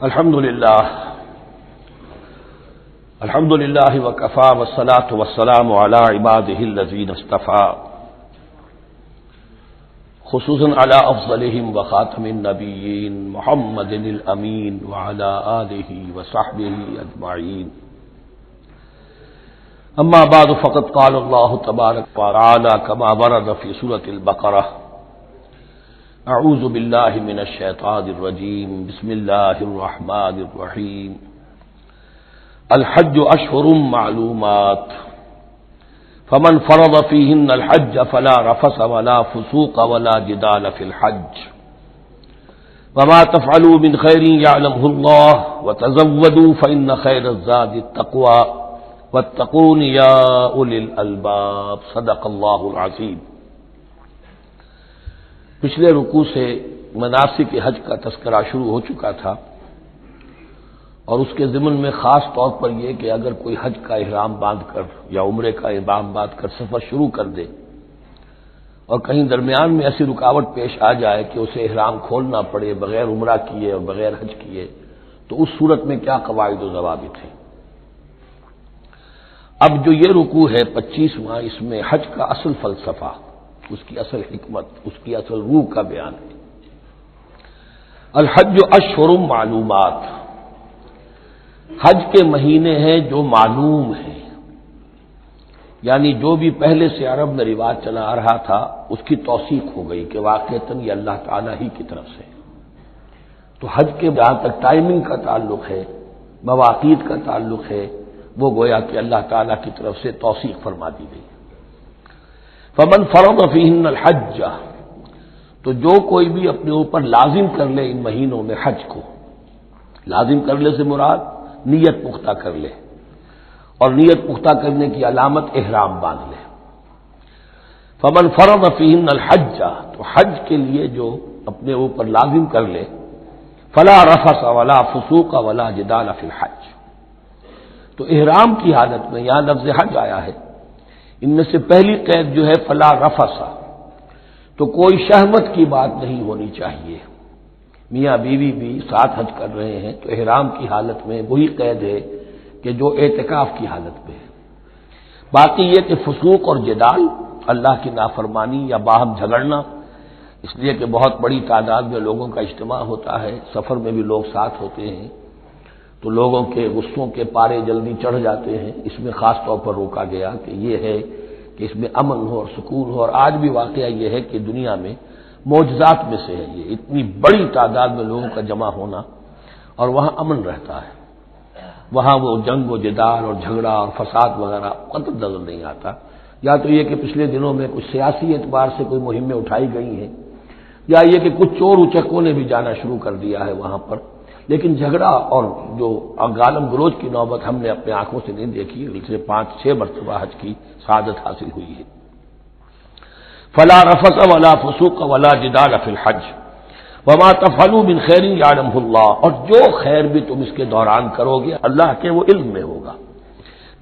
الحمد للہ وکفى والصلاة والسلام على عباده الذین اصطفى خصوصا على افضلهم وخاتم النبیین محمد الامین وعلى آلہ وصحبہ اجمعین. اما بعد فقد قال اللہ تبارک وتعالی كما ورد في سورة البقرہ: اعوذ باللہ من الشیطان الرجیم بسم اللہ الرحمن الرحیم. الحج اشہر معلومات فمن فرض فیہن الحج فلا رفث ولا فسوق ولا جدال فی الحج وما تفعلوا من خیر یعلمہ اللہ وتزودوا فإن خیر الزاد التقوی واتقون یا اولی الالباب. صدق اللہ العظیم. پچھلے رکوع سے مناسک حج کا تذکرہ شروع ہو چکا تھا، اور اس کے ضمن میں خاص طور پر یہ کہ اگر کوئی حج کا احرام باندھ کر یا عمرے کا احرام باندھ کر سفر شروع کر دے اور کہیں درمیان میں ایسی رکاوٹ پیش آ جائے کہ اسے احرام کھولنا پڑے بغیر عمرہ کیے اور بغیر حج کیے، تو اس صورت میں کیا قواعد و ضوابط ہیں. اب جو یہ رکوع ہے 25واں، اس میں حج کا اصل فلسفہ، اس کی اصل حکمت، اس کی اصل روح کا بیان ہے. الحج اشہر معلومات، حج کے مہینے ہیں جو معلوم ہیں، یعنی جو بھی پہلے سے عرب میں رواج چلا آ رہا تھا اس کی توثیق ہو گئی کہ واقعتاً یہ اللہ تعالیٰ ہی کی طرف سے. تو حج کے جہاں تک ٹائمنگ کا تعلق ہے، مواقیت کا تعلق ہے، وہ گویا کہ اللہ تعالیٰ کی طرف سے توثیق فرما دی گئی. فمن فرض فیہن الحج، تو جو کوئی بھی اپنے اوپر لازم کر لے ان مہینوں میں حج کو، لازم کر لے سے مراد نیت پختہ کر لے، اور نیت پختہ کرنے کی علامت احرام باندھ لے. فمن فرض فیہن الحج، تو حج کے لیے جو اپنے اوپر لازم کر لے، فلا رفث ولا فسوق ولا جدال فی الحج. تو احرام کی حالت میں یہاں لفظ حج آیا ہے، ان میں سے پہلی قید جو ہے فلا رفث، تو کوئی شہوت کی بات نہیں ہونی چاہیے. میاں بیوی بھی ساتھ حج کر رہے ہیں تو احرام کی حالت میں وہی قید ہے کہ جو اعتکاف کی حالت میں ہے. باقی یہ کہ فسوق اور جدال، اللہ کی نافرمانی یا باہم جھگڑنا، اس لیے کہ بہت بڑی تعداد میں لوگوں کا اجتماع ہوتا ہے، سفر میں بھی لوگ ساتھ ہوتے ہیں، تو لوگوں کے غصوں کے پارے جلدی چڑھ جاتے ہیں. اس میں خاص طور پر روکا گیا کہ یہ ہے کہ اس میں امن ہو اور سکون ہو. اور آج بھی واقعہ یہ ہے کہ دنیا میں معجزات میں سے ہے یہ اتنی بڑی تعداد میں لوگوں کا جمع ہونا، اور وہاں امن رہتا ہے، وہاں وہ جنگ و جدال اور جھگڑا اور فساد وغیرہ قطع نظر نہیں آتا. یا تو یہ کہ پچھلے دنوں میں کچھ سیاسی اعتبار سے کوئی مہمیں اٹھائی گئی ہیں، یا یہ کہ کچھ چور اچکوں نے بھی جانا شروع کر دیا ہے وہاں پر، لیکن جھگڑا اور جو گالم گلوچ کی نوبت ہم نے اپنے آنکھوں سے نہیں دیکھی. اسے 5-6 مرتبہ حج کی سعادت حاصل ہوئی ہے. فلا رفث ولا فسوق ولا جدال فی الحج وما تفعلوا من خیر یعلمہ اللہ، اور جو خیر بھی تم اس کے دوران کرو گے اللہ کے وہ علم میں ہوگا.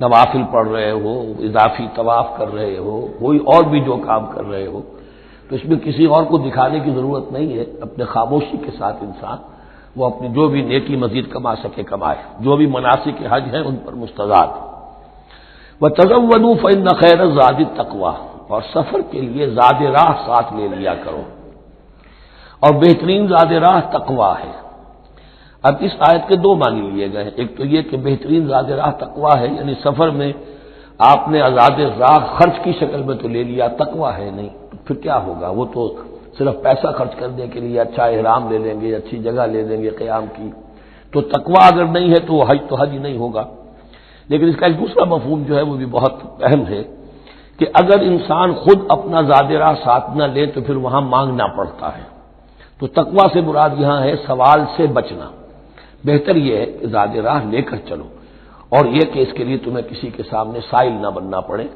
نوافل پڑھ رہے ہو، اضافی طواف کر رہے ہو، کوئی اور بھی جو کام کر رہے ہو، تو اس میں کسی اور کو دکھانے کی ضرورت نہیں ہے. اپنے خاموشی کے ساتھ انسان وہ اپنی جو بھی نیکی مزید کما سکے کمائے. جو بھی مناسک حج ہیں ان پر مستزاد. وَتَزَوَّدُوا فَإِنَّ خَيْرَ الزَّادِ التَّقْوَىٰ، اور سفر کے لیے زاد راہ ساتھ لے لیا کرو، اور بہترین زاد راہ تقویٰ ہے. اب اس آیت کے 2 معنی لیے گئے ہیں. ایک تو یہ کہ بہترین زاد راہ تقویٰ ہے، یعنی سفر میں آپ نے آزاد راہ خرچ کی شکل میں تو لے لیا، تقویٰ ہے نہیں، تو پھر کیا ہوگا؟ وہ تو صرف پیسہ خرچ کرنے کے لیے اچھا احرام لے لیں گے، اچھی جگہ لے لیں گے قیام کی، تو تقویٰ اگر نہیں ہے تو وہ حج تو حج ہی نہیں ہوگا. لیکن اس کا ایک دوسرا مفہوم جو ہے وہ بھی بہت اہم ہے کہ اگر انسان خود اپنا زاد راہ ساتھ نہ لے تو پھر وہاں مانگنا پڑتا ہے. تو تقویٰ سے مراد یہاں ہے سوال سے بچنا. بہتر یہ ہے کہ زاد راہ لے کر چلو، اور یہ کہ اس کے لیے تمہیں کسی کے سامنے سائل نہ بننا پڑے.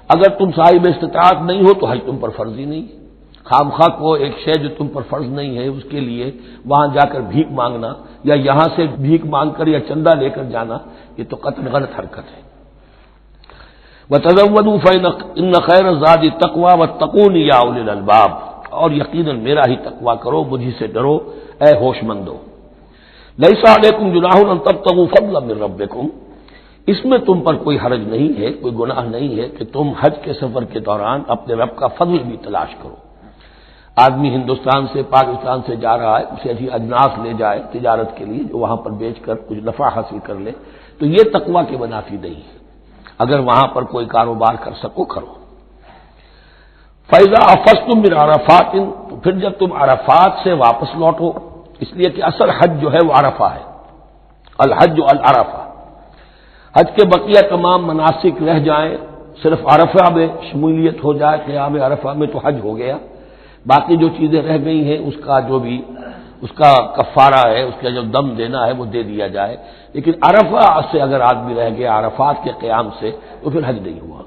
اگر تم صاحب استطاعت نہیں ہو تو حج تم پر فرض ہی نہیں ہے. خامخواہ کو ایک شے جو تم پر فرض نہیں ہے اس کے لیے وہاں جا کر بھیک مانگنا، یا یہاں سے بھیک مانگ کر یا چندہ لے کر جانا، یہ تو قطعاً غلط حرکت ہے. وَتَزَوَّدُوا فَإِنَّ خَيْرَ الزَّادِ التَّقْوَىٰ وَاتَّقُونِ يَا أُولِي الْأَلْبَابِ، اور یقیناً میرا ہی تقویٰ کرو، مجھ ہی سے ڈرو اے ہوش مندو. لیسا علیکم جناح ان تبتغوا فضلا من ربکم، اس میں تم پر کوئی حرج نہیں ہے، کوئی گناہ نہیں ہے کہ تم حج کے سفر کے دوران اپنے رب کا فضل بھی تلاش کرو۔ آدمی ہندوستان سے پاکستان سے جا رہا ہے، اسے ایسی اجناس لے جائے تجارت کے لیے جو وہاں پر بیچ کر کچھ نفع حاصل کر لے، تو یہ تقویٰ کے منافی نہیں ہے۔ اگر وہاں پر کوئی کاروبار کر سکو کرو۔ فَإِذَا أَفَضْتُم مِّنْ عَرَفَاتٍ، تو پھر جب تم عرفات سے واپس لوٹو، اس لیے کہ اصل حج جو ہے وہ عرفہ ہے، الحج العرفہ۔ حج کے بقیہ تمام مناسک رہ جائیں، صرف عرفہ میں شمولیت ہو جائے، قیام عرفہ میں تو حج ہو گیا، باقی جو چیزیں رہ گئی ہیں اس کا جو بھی اس کا کفارہ ہے، اس کا جو دم دینا ہے وہ دے دیا جائے، لیکن عرفہ سے اگر آدمی رہ گیا عرفات کے قیام سے تو پھر حج نہیں ہوا۔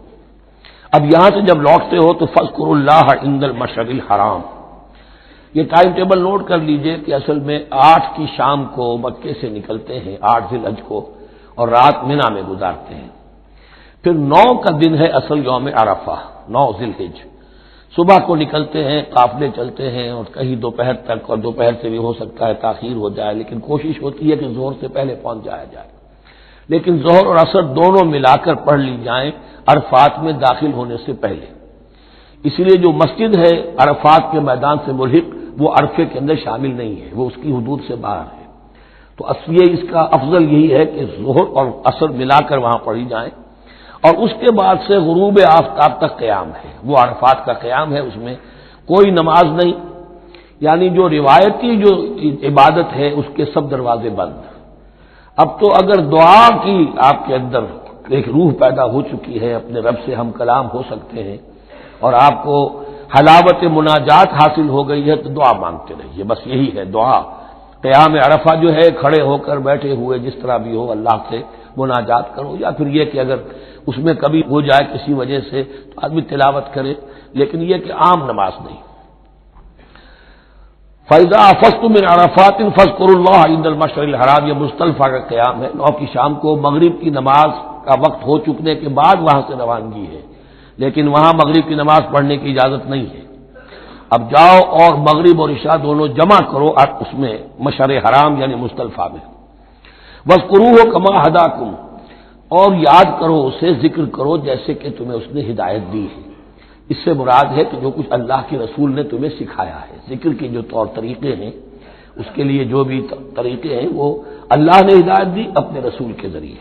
اب یہاں سے جب لوٹتے ہو تو فاذکروا اللہ عند المشعر الحرام، یہ ٹائم ٹیبل نوٹ کر لیجئے کہ اصل میں 8 کی شام کو مکے سے نکلتے ہیں 8 ذی الحج کو، اور رات مینا میں گزارتے ہیں۔ پھر 9 کا دن ہے اصل یوم عرفہ، 9 ذی الحج، صبح کو نکلتے ہیں، قافلے چلتے ہیں اور کہیں دوپہر تک، اور دوپہر سے بھی ہو سکتا ہے تاخیر ہو جائے، لیکن کوشش ہوتی ہے کہ ظہر سے پہلے پہنچ جایا جائے، لیکن ظہر اور عصر دونوں ملا کر پڑھ لی جائیں عرفات میں داخل ہونے سے پہلے۔ اس لیے جو مسجد ہے عرفات کے میدان سے ملحق وہ عرفے کے اندر شامل نہیں ہے، وہ اس کی حدود سے باہر ہے، تو اصل اس کا افضل یہی ہے کہ ظہر اور عصر ملا کر وہاں پڑھی جائیں، اور اس کے بعد سے غروب آفتاب تک قیام ہے، وہ عرفات کا قیام ہے، اس میں کوئی نماز نہیں، یعنی جو روایتی جو عبادت ہے اس کے سب دروازے بند۔ اب تو اگر دعا کی آپ کے اندر ایک روح پیدا ہو چکی ہے، اپنے رب سے ہم کلام ہو سکتے ہیں، اور آپ کو حلاوت مناجات حاصل ہو گئی ہے، تو دعا مانگتے رہیے، بس یہی ہے دعا۔ قیام عرفہ جو ہے کھڑے ہو کر بیٹھے ہوئے جس طرح بھی ہو اللہ سے مناجات کرو، یا پھر یہ کہ اگر اس میں کبھی ہو جائے کسی وجہ سے تو آدمی تلاوت کرے، لیکن یہ کہ عام نماز نہیں۔ فَإِذَا أَفَضْتُم مِّنْ عَرَفَاتٍ فاذكروا اللَّهَ عند المشعر الحرام، یہ مزدلفہ کا قیام ہے، 9 کی شام کو مغرب کی نماز کا وقت ہو چکنے کے بعد وہاں سے روانگی ہے، لیکن وہاں مغرب کی نماز پڑھنے کی اجازت نہیں ہے۔ اب جاؤ اور مغرب اور عشاء دونوں جمع کرو اس میں مشعر حرام یعنی مزدلفہ میں۔ وَاذْكُرُوهُ كَمَا هَدَاكُمْ، اور یاد کرو اسے، ذکر کرو جیسے کہ تمہیں اس نے ہدایت دی ہے۔ اس سے مراد ہے کہ جو کچھ اللہ کے رسول نے تمہیں سکھایا ہے، ذکر کے جو طور طریقے ہیں، اس کے لیے جو بھی طریقے ہیں وہ اللہ نے ہدایت دی اپنے رسول کے ذریعے۔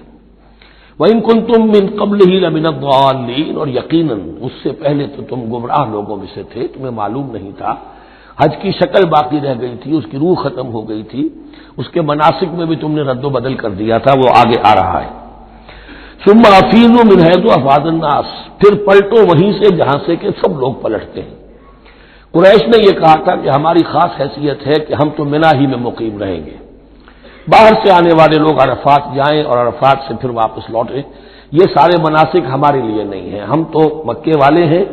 وَإِن كُنتُم مِّن قَبْلِهِ لَمِنَ الضَّالِّينَ، اور یقیناً اس سے پہلے تو تم گمراہ لوگوں میں سے تھے، تمہیں معلوم نہیں تھا، حج کی شکل باقی رہ گئی تھی، اس کی روح ختم ہو گئی تھی، اس کے مناسک میں بھی تم نے رد و بدل کر دیا تھا، وہ آگے آ رہا ہے۔ ثم افیضوا من حیث افاض الناس، پھر پلٹو وہیں سے جہاں سے کہ سب لوگ پلٹتے ہیں۔ قریش نے یہ کہا تھا کہ ہماری خاص حیثیت ہے کہ ہم تو منا ہی میں مقیم رہیں گے، باہر سے آنے والے لوگ عرفات جائیں اور عرفات سے پھر واپس لوٹیں، یہ سارے مناسک ہمارے لیے نہیں ہیں، ہم تو مکے والے ہیں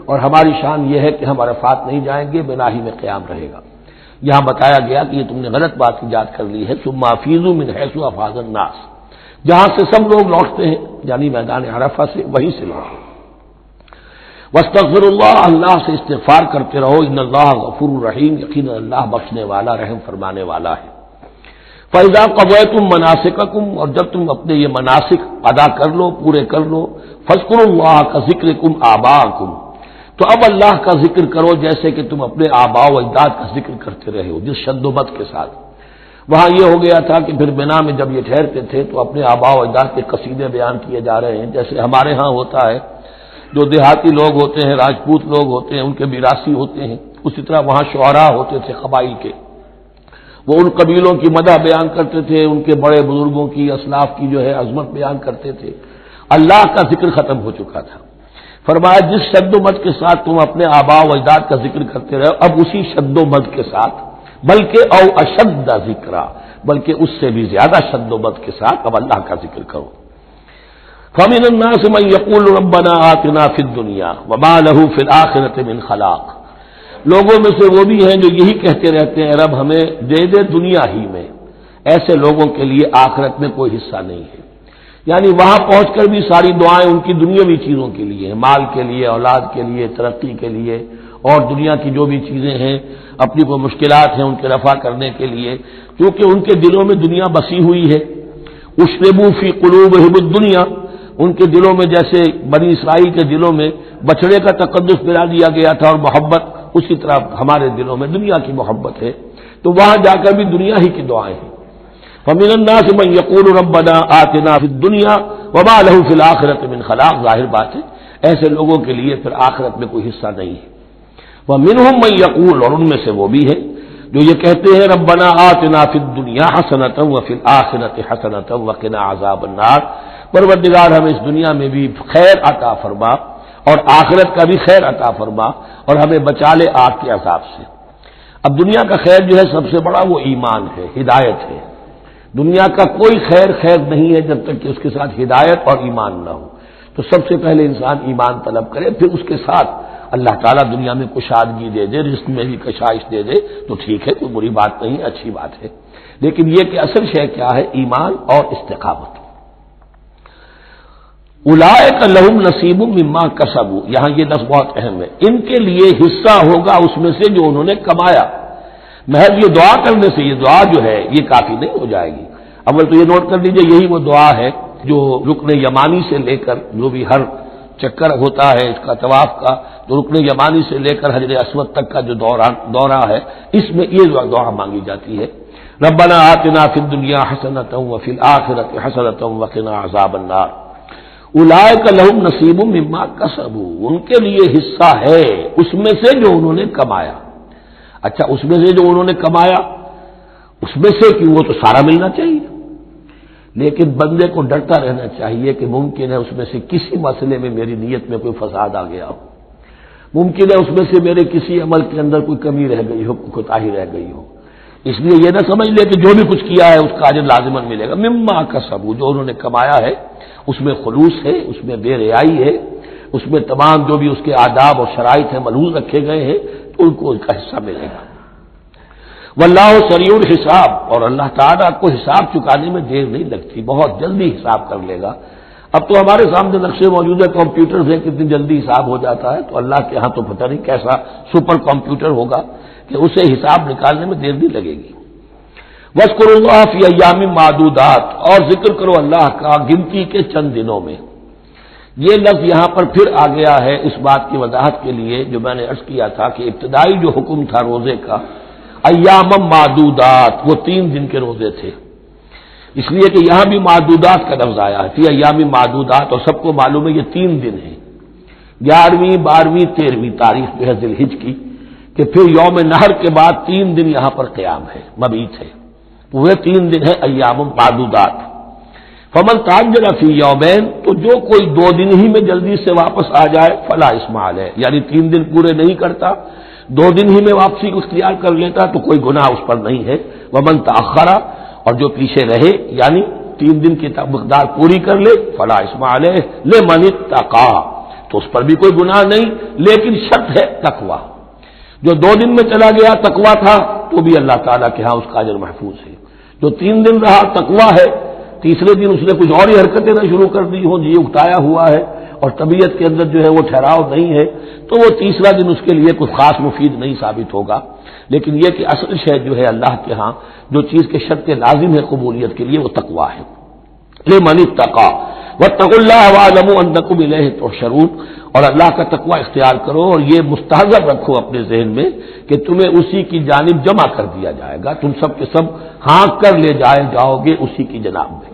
اور ہماری شان یہ ہے کہ ہم عرفات نہیں جائیں گے، منا ہی میں قیام رہے گا۔ یہاں بتایا گیا کہ یہ تم نے غلط بات ایجاد کر لی ہے، ثم افیضوا من حیث افاض الناس، جہاں سے سب لوگ لوٹتے ہیں یعنی میدان عرفہ سے، وہیں سے لوٹیں۔ واستغفر اللہ، اللہ سے استغفار کرتے رہو، ان اللہ غفور رحیم، یقینا اللہ بخشنے والا رحم فرمانے والا ہے۔ فَإِذَا قَضَيْتُم مَّنَاسِكَكُمْ، اور جب تم اپنے یہ مناسک ادا کر لو، پورے کر لو، فاذكروا اللہ كذكركم آباءكم، تو اب اللہ کا ذکر کرو جیسے کہ تم اپنے آباء و اجداد کا ذکر کرتے رہے ہو، جس شد و بد کے ساتھ۔ وہاں یہ ہو گیا تھا کہ پھر بنا میں جب یہ ٹھہرتے تھے تو اپنے آباء و اجداد کے قصیدے بیان کیے جا رہے ہیں، جیسے ہمارے ہاں ہوتا ہے، جو دیہاتی لوگ ہوتے ہیں، راجپوت لوگ ہوتے ہیں، ان کے میراثی ہوتے ہیں، اسی طرح وہاں شعراء ہوتے تھے قبائل کے، وہ ان قبیلوں کی مدح بیان کرتے تھے، ان کے بڑے بزرگوں کی، اسلاف کی جو ہے عظمت بیان کرتے تھے۔ اللہ کا ذکر ختم ہو چکا تھا، فرمایا جس شد و مد کے ساتھ تم اپنے آباء و اجداد کا ذکر کرتے رہے، اب اسی شد و مد کے ساتھ، بلکہ او اشد ذکرا، بلکہ اس سے بھی زیادہ شد و مد کے ساتھ اب اللہ کا ذکر کرو۔ فَمِنَ النَّاسِ مَن يَقُولُ رَبَّنَا آتِنَا فِي الدُّنْيَا وَمَا لَهُ فِي الْآخِرَةِ مِنْ خَلَاقٍ، لوگوں میں سے وہ بھی ہیں جو یہی کہتے رہتے ہیں رب ہمیں دے دے دنیا ہی میں، ایسے لوگوں کے لیے آخرت میں کوئی حصہ نہیں ہے، یعنی وہاں پہنچ کر بھی ساری دعائیں ان کی دنیاوی چیزوں کے لیے ہیں، مال کے لیے، اولاد کے لیے، ترقی کے لیے، اور دنیا کی جو بھی چیزیں ہیں، اپنی کوئی مشکلات ہیں ان کے رفع کرنے کے لیے، کیونکہ ان کے دلوں میں دنیا بسی ہوئی ہے۔ اشربوا فی قلوبہم الدنیا، ان کے دلوں میں جیسے بنی اسرائیل کے دلوں میں بچڑے کا تقدس ملا دیا گیا تھا اور محبت، اسی طرح ہمارے دلوں میں دنیا کی محبت ہے، تو وہاں جا کر بھی دنیا ہی کی دعائیں ہیں۔ فَمِنَ النَّاسِ مَن يَقُولُ رَبَّنَا آتِنَا فِي الدُّنْيَا وَمَا لَهُ فِي الْآخِرَةِ مِنْ خَلَاقٍ، ظاہر بات ہے ایسے لوگوں کے لیے پھر آخرت میں کوئی حصہ نہیں ہے۔ وَمِنْهُم مَن يَقُولُ، اور ان میں سے وہ بھی ہے جو یہ کہتے ہیں ربنا آتنا فی الدنیا حسنۃ وفی الآخرۃ حسنۃ وقنا عذاب النار، پروردگار ہمیں اس دنیا میں بھی خیر عطا فرما اور آخرت کا بھی خیر عطا فرما اور ہمیں بچا لے آگ کے عذاب سے۔ اب دنیا کا خیر جو ہے سب سے بڑا وہ ایمان ہے، ہدایت ہے۔ دنیا کا کوئی خیر نہیں ہے جب تک کہ اس کے ساتھ ہدایت اور ایمان نہ ہو، تو سب سے پہلے انسان ایمان طلب کرے، پھر اس کے ساتھ اللہ تعالیٰ دنیا میں کشادگی دے دے، رزق میں بھی کشائش دے دے تو ٹھیک ہے، کوئی بری بات نہیں، اچھی بات ہے، لیکن یہ کہ اصل شے کیا ہے؟ ایمان اور استقامت۔ اولئک لہم نصیب مما کسبوا، یہاں یہ لفظ بہت اہم ہے، ان کے لیے حصہ ہوگا اس میں سے جو انہوں نے کمایا۔ محض یہ دعا کرنے سے یہ دعا جو ہے یہ کافی نہیں ہو جائے گی۔ اول تو یہ نوٹ کر لیجئے یہی وہ دعا ہے جو رکن یمانی سے لے کر جو بھی ہر چکر ہوتا ہے اس کا طواف کا، تو رکن یمانی سے لے کر حجر اسود تک کا جو دورہ ہے، اس میں یہ دعا مانگی جاتی ہے، ربنا آتنا فی الدنیا حسنۃ وفی الآخرۃ حسنۃ وقنا عذاب النار۔ اولئک لہم نصیب مما کسبوا، ان کے لیے حصہ ہے اس میں سے جو انہوں نے کمایا۔ اچھا، اس میں سے جو انہوں نے کمایا، اس میں سے کہ وہ تو سارا ملنا چاہیے، لیکن بندے کو ڈرتا رہنا چاہیے کہ ممکن ہے اس میں سے کسی مسئلے میں میری نیت میں کوئی فساد آ گیا ہو، ممکن ہے اس میں سے میرے کسی عمل کے اندر کوئی کمی رہ گئی ہو، کوئی کوتاہی رہ گئی ہو، اس لیے یہ نہ سمجھ لے کہ جو بھی کچھ کیا ہے اس کا اجر لازماً ملے گا۔ مما کسبوا، جو انہوں نے کمایا ہے اس میں خلوص ہے، اس میں بے ریائی ہے، اس میں تمام جو بھی اس کے آداب اور شرائط ہیں ملحوظ رکھے گئے ہیں، تو ان کو اس کا حصہ ملے گا۔ واللہ سریع الحساب، اور اللہ تعالیٰ کو حساب چکانے میں دیر نہیں لگتی، بہت جلدی حساب کر لے گا۔ اب تو ہمارے سامنے نقشے موجود ہے، کمپیوٹرز ہیں، کتنی جلدی حساب ہو جاتا ہے، تو اللہ کے ہاں تو پتہ نہیں کیسا سپر کمپیوٹر ہوگا کہ اسے حساب نکالنے میں دیر نہیں لگے گی۔ وَاذْكُرُوا اللَّهَ فِي أَيَّامٍ مَّعْدُودَاتٍ، اور ذکر کرو اللہ کا گنتی کے چند دنوں میں۔ یہ لفظ یہاں پر پھر آ گیا ہے اس بات کی وضاحت کے لیے جو میں نے عرض کیا تھا کہ ابتدائی جو حکم تھا روزے کا، ایام معدودات، وہ 3 دن کے روزے تھے، اس لیے کہ یہاں بھی معدودات کا لفظ آیا ہے، فی ایام معدودات، اور سب کو معلوم ہے یہ 3 دن ہیں، 11ویں 12ویں 13ویں تاریخ جو ہے ذی الحجہ کی، کہ پھر یوم نحر کے بعد 3 دن یہاں پر قیام ہے، مبیت ہے، وہ 3 دن ہے ایام معدودات۔ فمن تعجل فی یومین، تو جو کوئی 2 دن ہی میں جلدی سے واپس آ جائے فلا اسم علیہ، یعنی 3 دن پورے نہیں کرتا، 2 دن ہی میں واپسی کو اختیار کر لیتا تو کوئی گناہ اس پر نہیں ہے۔ ومن تأخر، اور جو پیچھے رہے یعنی 3 دن کی مقدار پوری کر لے فلا اسم علیہ لمن اتقى، تو اس پر بھی کوئی گناہ نہیں، لیکن شرط ہے تقوی۔ جو 2 دن میں چلا گیا تقوی تھا تو بھی اللہ تعالیٰ کے ہاں اس کا اجر محفوظ ہے، جو 3 دن رہا تقوی ہے، تیسرے دن اس نے کچھ اور ہی حرکتیں نہ شروع کر دی ہوں، جی اکتایا ہوا ہے اور طبیعت کے اندر جو ہے وہ ٹھہراؤ نہیں ہے، تو وہ تیسرا دن اس کے لیے کچھ خاص مفید نہیں ثابت ہوگا، لیکن یہ کہ اصل شے جو ہے اللہ کے ہاں جو چیز کے شرط لازم ہے قبولیت کے لیے وہ تقوی ہے۔ لمن اتقى واتقوا الله واعلموا انکم الیہ تحشرون، اور اللہ کا تقوی اختیار کرو اور یہ مستحضر رکھو اپنے ذہن میں کہ تمہیں اسی کی جانب جمع کر دیا جائے گا، تم سب کے سب ہانک کر لے جاؤ گے اسی کی جناب میں۔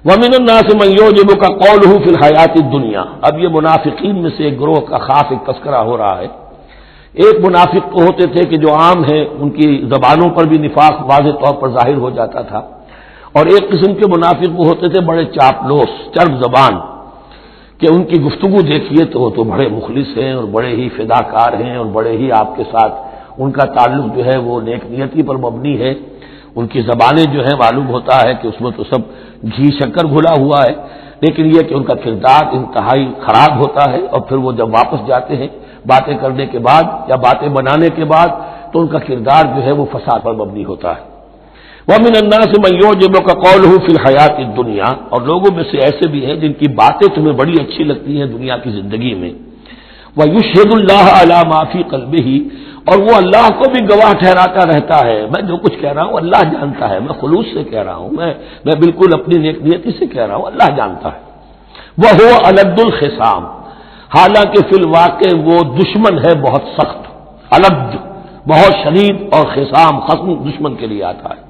وَمِنَ النَّاسِ مَن يُعْجِبُكَ قَوْلُهُ فِي الْحَيَاةِ الدُّنْيَا، اب یہ منافقین میں سے ایک گروہ کا خاص ایک تذکرہ ہو رہا ہے۔ ایک منافق تو ہوتے تھے کہ جو عام ہیں، ان کی زبانوں پر بھی نفاق واضح طور پر ظاہر ہو جاتا تھا، اور ایک قسم کے منافق وہ ہوتے تھے بڑے چاپلوس، چرب زبان، کہ ان کی گفتگو دیکھیے تو وہ تو بڑے مخلص ہیں اور بڑے ہی فداکار ہیں اور بڑے ہی آپ کے ساتھ ان کا تعلق جو ہے وہ نیک نیتی پر مبنی ہے، ان کی زبانیں جو ہیں معلوم ہوتا ہے کہ اس میں تو سب گھی شکر گھلا ہوا ہے، لیکن یہ کہ ان کا کردار انتہائی خراب ہوتا ہے، اور پھر وہ جب واپس جاتے ہیں باتیں کرنے کے بعد یا باتیں بنانے کے بعد تو ان کا کردار جو ہے وہ فساد پر مبنی ہوتا ہے۔ وَمِنَ النَّاسِ مَن يُعْجِبُكَ قَوْلُهُ فِي الْحَيَاةِ الدُّنْيَا، اور لوگوں میں سے ایسے بھی ہیں جن کی باتیں تمہیں بڑی اچھی لگتی ہیں دنیا کی زندگی میں، وَيُشْهِدُ اللَّهَ عَلَى مَا فِي قَلْبِهِ، اور وہ اللہ کو بھی گواہ ٹھہراتا رہتا ہے، میں جو کچھ کہہ رہا ہوں اللہ جانتا ہے، میں خلوص سے کہہ رہا ہوں، میں بالکل اپنی نیک نیتی سے کہہ رہا ہوں، اللہ جانتا ہے۔ وَهُوَ أَلَدُّ الْخِصَامِ، حالانکہ فی الواقع وہ دشمن ہے بہت سخت، الد بہت شدید، اور خصام خصم دشمن کے لیے آتا ہے۔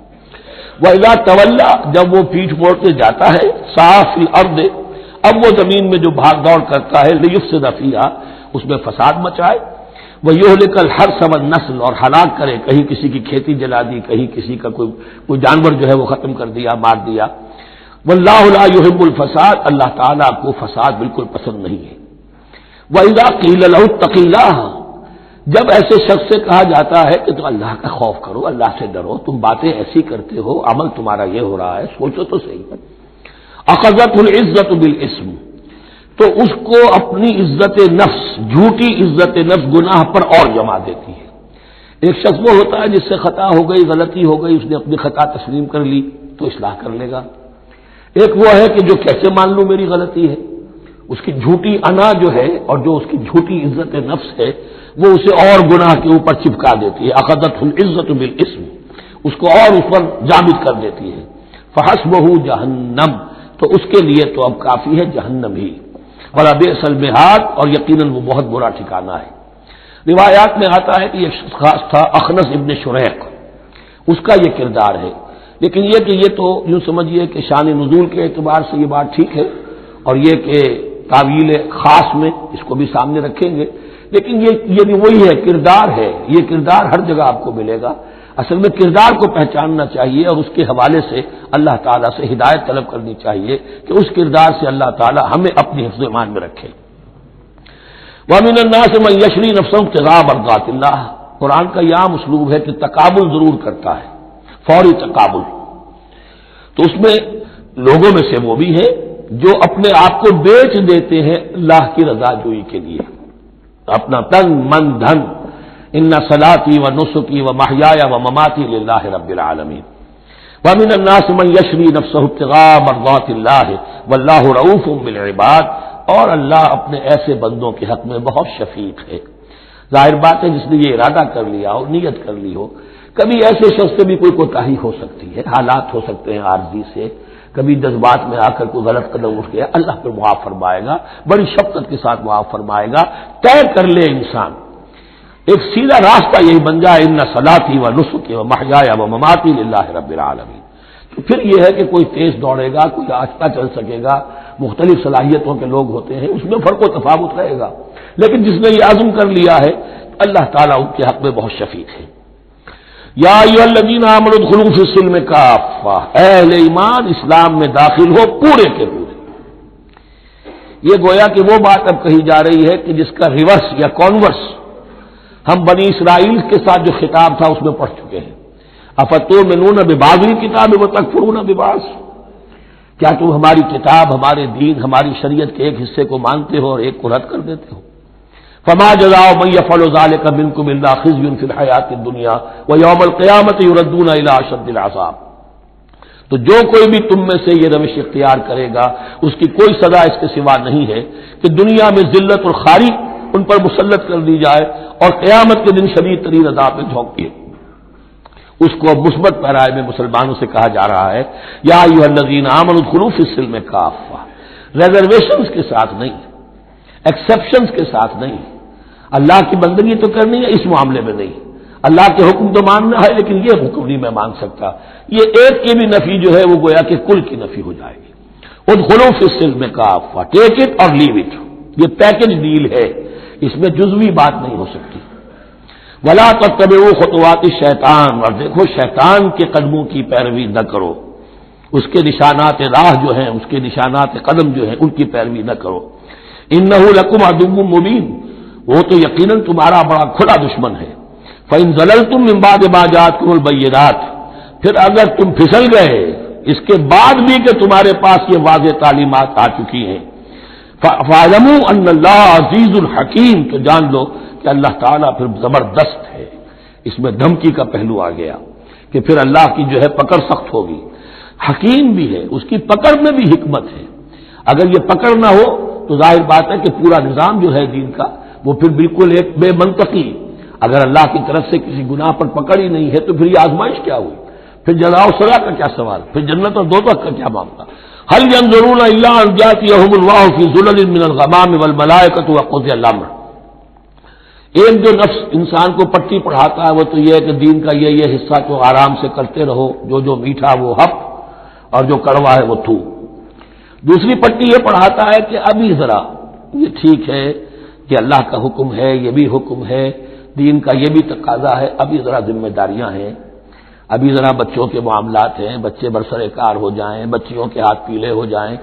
وَإِذَا تَوَلَّى، جب وہ پیٹھ موڑ کے جاتا ہے، سعى فِي الْأَرْضِ، اب وہ زمین میں جو بھاگ دوڑ کرتا ہے، لِيُفْسِدَ فِيهَا، اس میں فساد مچائے، وَيُهْلِكَ الْحَرْثَ وَالنَّسْلَ، اور ہلاک کرے، کہیں کسی کی کھیتی جلا دی، کہیں کسی کا کوئی جانور جو ہے وہ ختم کر دیا، مار دیا۔ وَاللَّهُ لَا يُحِبُّ الْفَسَادَ، اللہ تعالیٰ کو فساد بالکل پسند نہیں ہے۔ وَإِذَا قِيلَ لَهُ اتَّقِ اللَّهَ، جب ایسے شخص سے کہا جاتا ہے کہ تو اللہ کا خوف کرو، اللہ سے ڈرو، تم باتیں ایسی کرتے ہو، عمل تمہارا یہ ہو رہا ہے، سوچو تو صحیح ہے۔ أَخَذَتْهُ الْعِزَّةُ بِالْإِثْمِ، تو اس کو اپنی عزت نفس، جھوٹی عزت نفس گناہ پر اور جما دیتی ہے۔ ایک شخص وہ ہوتا ہے جس سے خطا ہو گئی، غلطی ہو گئی، اس نے اپنی خطا تسلیم کر لی تو اصلاح کر لے گا۔ ایک وہ ہے کہ جو کیسے مان لوں میری غلطی ہے، اس کی جھوٹی انا جو ہے اور جو اس کی جھوٹی عزت نفس ہے وہ اسے اور گناہ کے اوپر چپکا دیتی ہے۔ أَخَذَتْهُ الْعِزَّةُ بِالْإِثْمِ، اس کو اور اس پر جامد کر دیتی ہے۔ فَحَسْبُهُ جَهَنَّمَ، تو اس کے لیے تو اب کافی ہے جہنم ہی۔ وَلَبِئْسَ الْمِہَادُ، اور یقیناً وہ بہت برا ٹھکانہ ہے۔ روایات میں آتا ہے کہ یہ شخص خاص تھا اخنس ابن شریق، اس کا یہ کردار ہے، لیکن یہ تو یوں سمجھیے کہ شان نزول کے اعتبار سے یہ بات ٹھیک ہے، اور یہ کہ تعویل خاص میں اس کو بھی سامنے رکھیں گے، لیکن یہ وہی ہے، کردار ہے، یہ کردار ہر جگہ آپ کو ملے گا۔ اصل میں کردار کو پہچاننا چاہیے اور اس کے حوالے سے اللہ تعالیٰ سے ہدایت طلب کرنی چاہیے کہ اس کردار سے اللہ تعالیٰ ہمیں اپنی حفظ ایمان میں رکھے۔ وَمِنَ النَّاسِ مَن يَشْرِي نَفْسَهُ ابْتِغَاءَ مَرْضَاتِ اللَّهِ، قرآن کا یہ عام اسلوب ہے کہ تقابل ضرور کرتا ہے، فوری تقابل، تو اس میں لوگوں میں سے وہ بھی ہیں جو اپنے آپ کو بیچ دیتے ہیں اللہ کی رضا جوئی کے لیے، اپنا تن من دھن، ان صلاتی و نسکی و محیای و مماتی للہ رب العالمین۔ ومن الناس من یشری نفسہ ابتغاء مرضات اللہ واللہ رؤوف بالعباد، اور اللہ اپنے ایسے بندوں کے حق میں بہت شفیق ہے۔ ظاہر بات ہے جس نے یہ ارادہ کر لیا ہو، نیت کر لی ہو، کبھی ایسے شخص سے بھی کوئی کوتاہی ہو سکتی ہے، حالات ہو سکتے ہیں عارضی سے، کبھی جذبات میں آ کر کوئی غلط قدم اٹھ گیا، اللہ پھر معاف فرمائے گا، بڑی شفقت کے ساتھ معاف فرمائے گا۔ طے کر لے انسان، ایک سیدھا راستہ یہی بن جائے، ان صلاتی و نسکی و محیای و مماتی للہ رب العالمین، تو پھر یہ ہے کہ کوئی تیز دوڑے گا، کوئی آہستہ چل سکے گا، مختلف صلاحیتوں کے لوگ ہوتے ہیں، اس میں فرق و تفاوت رہے گا، لیکن جس نے یہ عزم کر لیا ہے اللہ تعالیٰ ان کے حق میں بہت شفیق ہے۔ یا ایھا الذین آمنوا ادخلوا فی السلم کافہ، اے اہل ایمان اسلام میں داخل ہو پورے کے پورے۔ یہ گویا کہ وہ بات اب کہی جا رہی ہے کہ جس کا ریورس یا کانورس ہم بنی اسرائیل کے ساتھ جو خطاب تھا اس میں پڑھ چکے ہیں۔ افتؤمنون ببعض الکتاب وتکفرون ببعض، کیا تم ہماری کتاب، ہمارے دین، ہماری شریعت کے ایک حصے کو مانتے ہو اور ایک کو رد کر دیتے ہو؟ فما جزاء من يفعل ذلك منكم الا خزي في الحياة الدنيا ويوم القيامة يردون الى اشد العذاب، تو جو کوئی بھی تم میں سے یہ روش اختیار کرے گا اس کی کوئی سزا اس کے سوا نہیں ہے کہ دنیا میں ذلت اور خواری ان پر مسلط کر دی جائے اور قیامت کے دن شدید ترین عذاب میں جھونکیے۔ اس کو اب مثبت پیرائے میں مسلمانوں سے کہا جا رہا ہے، یا ایھا الذین آمنوا ادخلوا فی السلم کافہ، ریزرویشنز کے ساتھ نہیں، ایکسیپشنز کے ساتھ نہیں، اللہ کی بندگی تو کرنی ہے، اس معاملے میں نہیں، اللہ کے حکم تو ماننا ہے لیکن یہ حکم نہیں میں مان سکتا، یہ ایک کی بھی نفی جو ہے وہ گویا کہ کل کی نفی ہو جائے گی۔ ادخلوا فی السلم کافہ، ٹیک اٹ اور لیو اٹ، یہ پیکج ڈیل ہے، اس میں جزوی بات نہیں ہو سکتی۔ ولا تتبعوا خطوات الشیطان، اور دیکھو شیطان کے قدموں کی پیروی نہ کرو، اس کے نشانات راہ جو ہیں، اس کے نشانات قدم جو ہیں ان کی پیروی نہ کرو۔ انہ لکم عدو مبین، وہ تو یقیناً تمہارا بڑا کھلا دشمن ہے۔ فإن زللتم من بعد ما جاءتكم البينات، پھر اگر تم پھسل گئے اس کے بعد بھی کہ تمہارے پاس یہ واضح تعلیمات آ چکی ہیں، فاعلموا ان اللہ عزیز الحکیم، تو جان لو کہ اللہ تعالیٰ پھر زبردست ہے۔ اس میں دھمکی کا پہلو آ گیا کہ پھر اللہ کی جو ہے پکڑ سخت ہوگی، حکیم بھی ہے، اس کی پکڑ میں بھی حکمت ہے۔ اگر یہ پکڑ نہ ہو تو ظاہر بات ہے کہ پورا نظام جو ہے دین کا وہ پھر بالکل ایک بے منطقی، اگر اللہ کی طرف سے کسی گناہ پر پکڑ ہی نہیں ہے تو پھر یہ آزمائش کیا ہوئی؟ پھر جزا و سزا کا کیا سوال؟ پھر جنت اور دوزخ کا کیا معاملہ؟ هل ينظرون الا ان ياتيهم الله في ظلل من الغمام والملائكه وقضي الامر۔ ایک جو نفس انسان کو پٹی پڑھاتا ہے وہ تو یہ ہے کہ دین کا یہ حصہ تو آرام سے کرتے رہو، جو میٹھا وہ حق اور جو کڑوا ہے وہ تھو۔ دوسری پٹی یہ پڑھاتا ہے کہ ابھی ذرا یہ ٹھیک ہے کہ اللہ کا حکم ہے، یہ بھی حکم ہے، دین کا یہ بھی تقاضا ہے، ابھی ذرا ذمہ داریاں ہیں، ابھی ذرا بچوں کے معاملات ہیں، بچے برسر کار ہو جائیں، بچیوں کے ہاتھ پیلے ہو جائیں،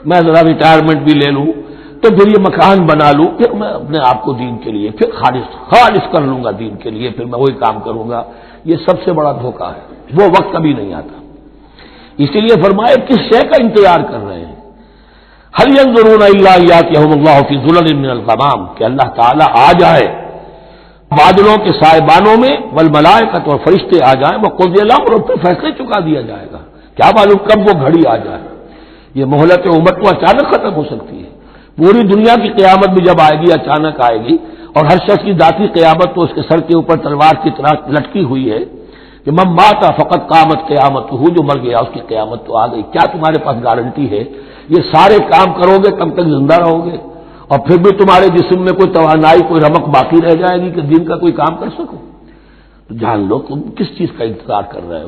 میں ذرا ریٹائرمنٹ بھی لے لوں تو پھر یہ مکان بنا لوں، پھر میں اپنے آپ کو دین کے لیے پھر خالص کر لوں گا، دین کے لیے پھر میں وہی کام کروں گا۔ یہ سب سے بڑا دھوکہ ہے، وہ وقت کبھی نہیں آتا۔ اسی لیے فرمائے کس شے کا انتظار کر رہے ہیں؟ هل ينظرون الا ان ياتيهم الله في ظلل من الغمام، کہ اللہ تعالیٰ آ جائے بادلوں کے سائبانوں میں، والملائکۃ اور فرشتے آ جائیں، وقضی الامر اور پھر فیصلے چکا دیا جائے گا۔ کیا معلوم کب وہ گھڑی آ جائے، یہ مہلت امت تو اچانک ختم ہو سکتی ہے۔ پوری دنیا کی قیامت بھی جب آئے گی اچانک آئے گی، اور ہر شخص کی ذاتی قیامت تو اس کے سر کے اوپر تلوار کی طرح لٹکی ہوئی ہے کہ من مات فقط قامت قیامت، جو مر گیا اس کی قیامت تو آ گئی۔ کیا تمہارے پاس گارنٹی ہے یہ سارے کام کرو گے تب تک زندہ رہو گے اور پھر بھی تمہارے جسم میں کوئی توانائی، کوئی رمق باقی رہ جائے گی کہ دین کا کوئی کام کر سکو؟ تو جان لو تم کس چیز کا انتظار کر رہے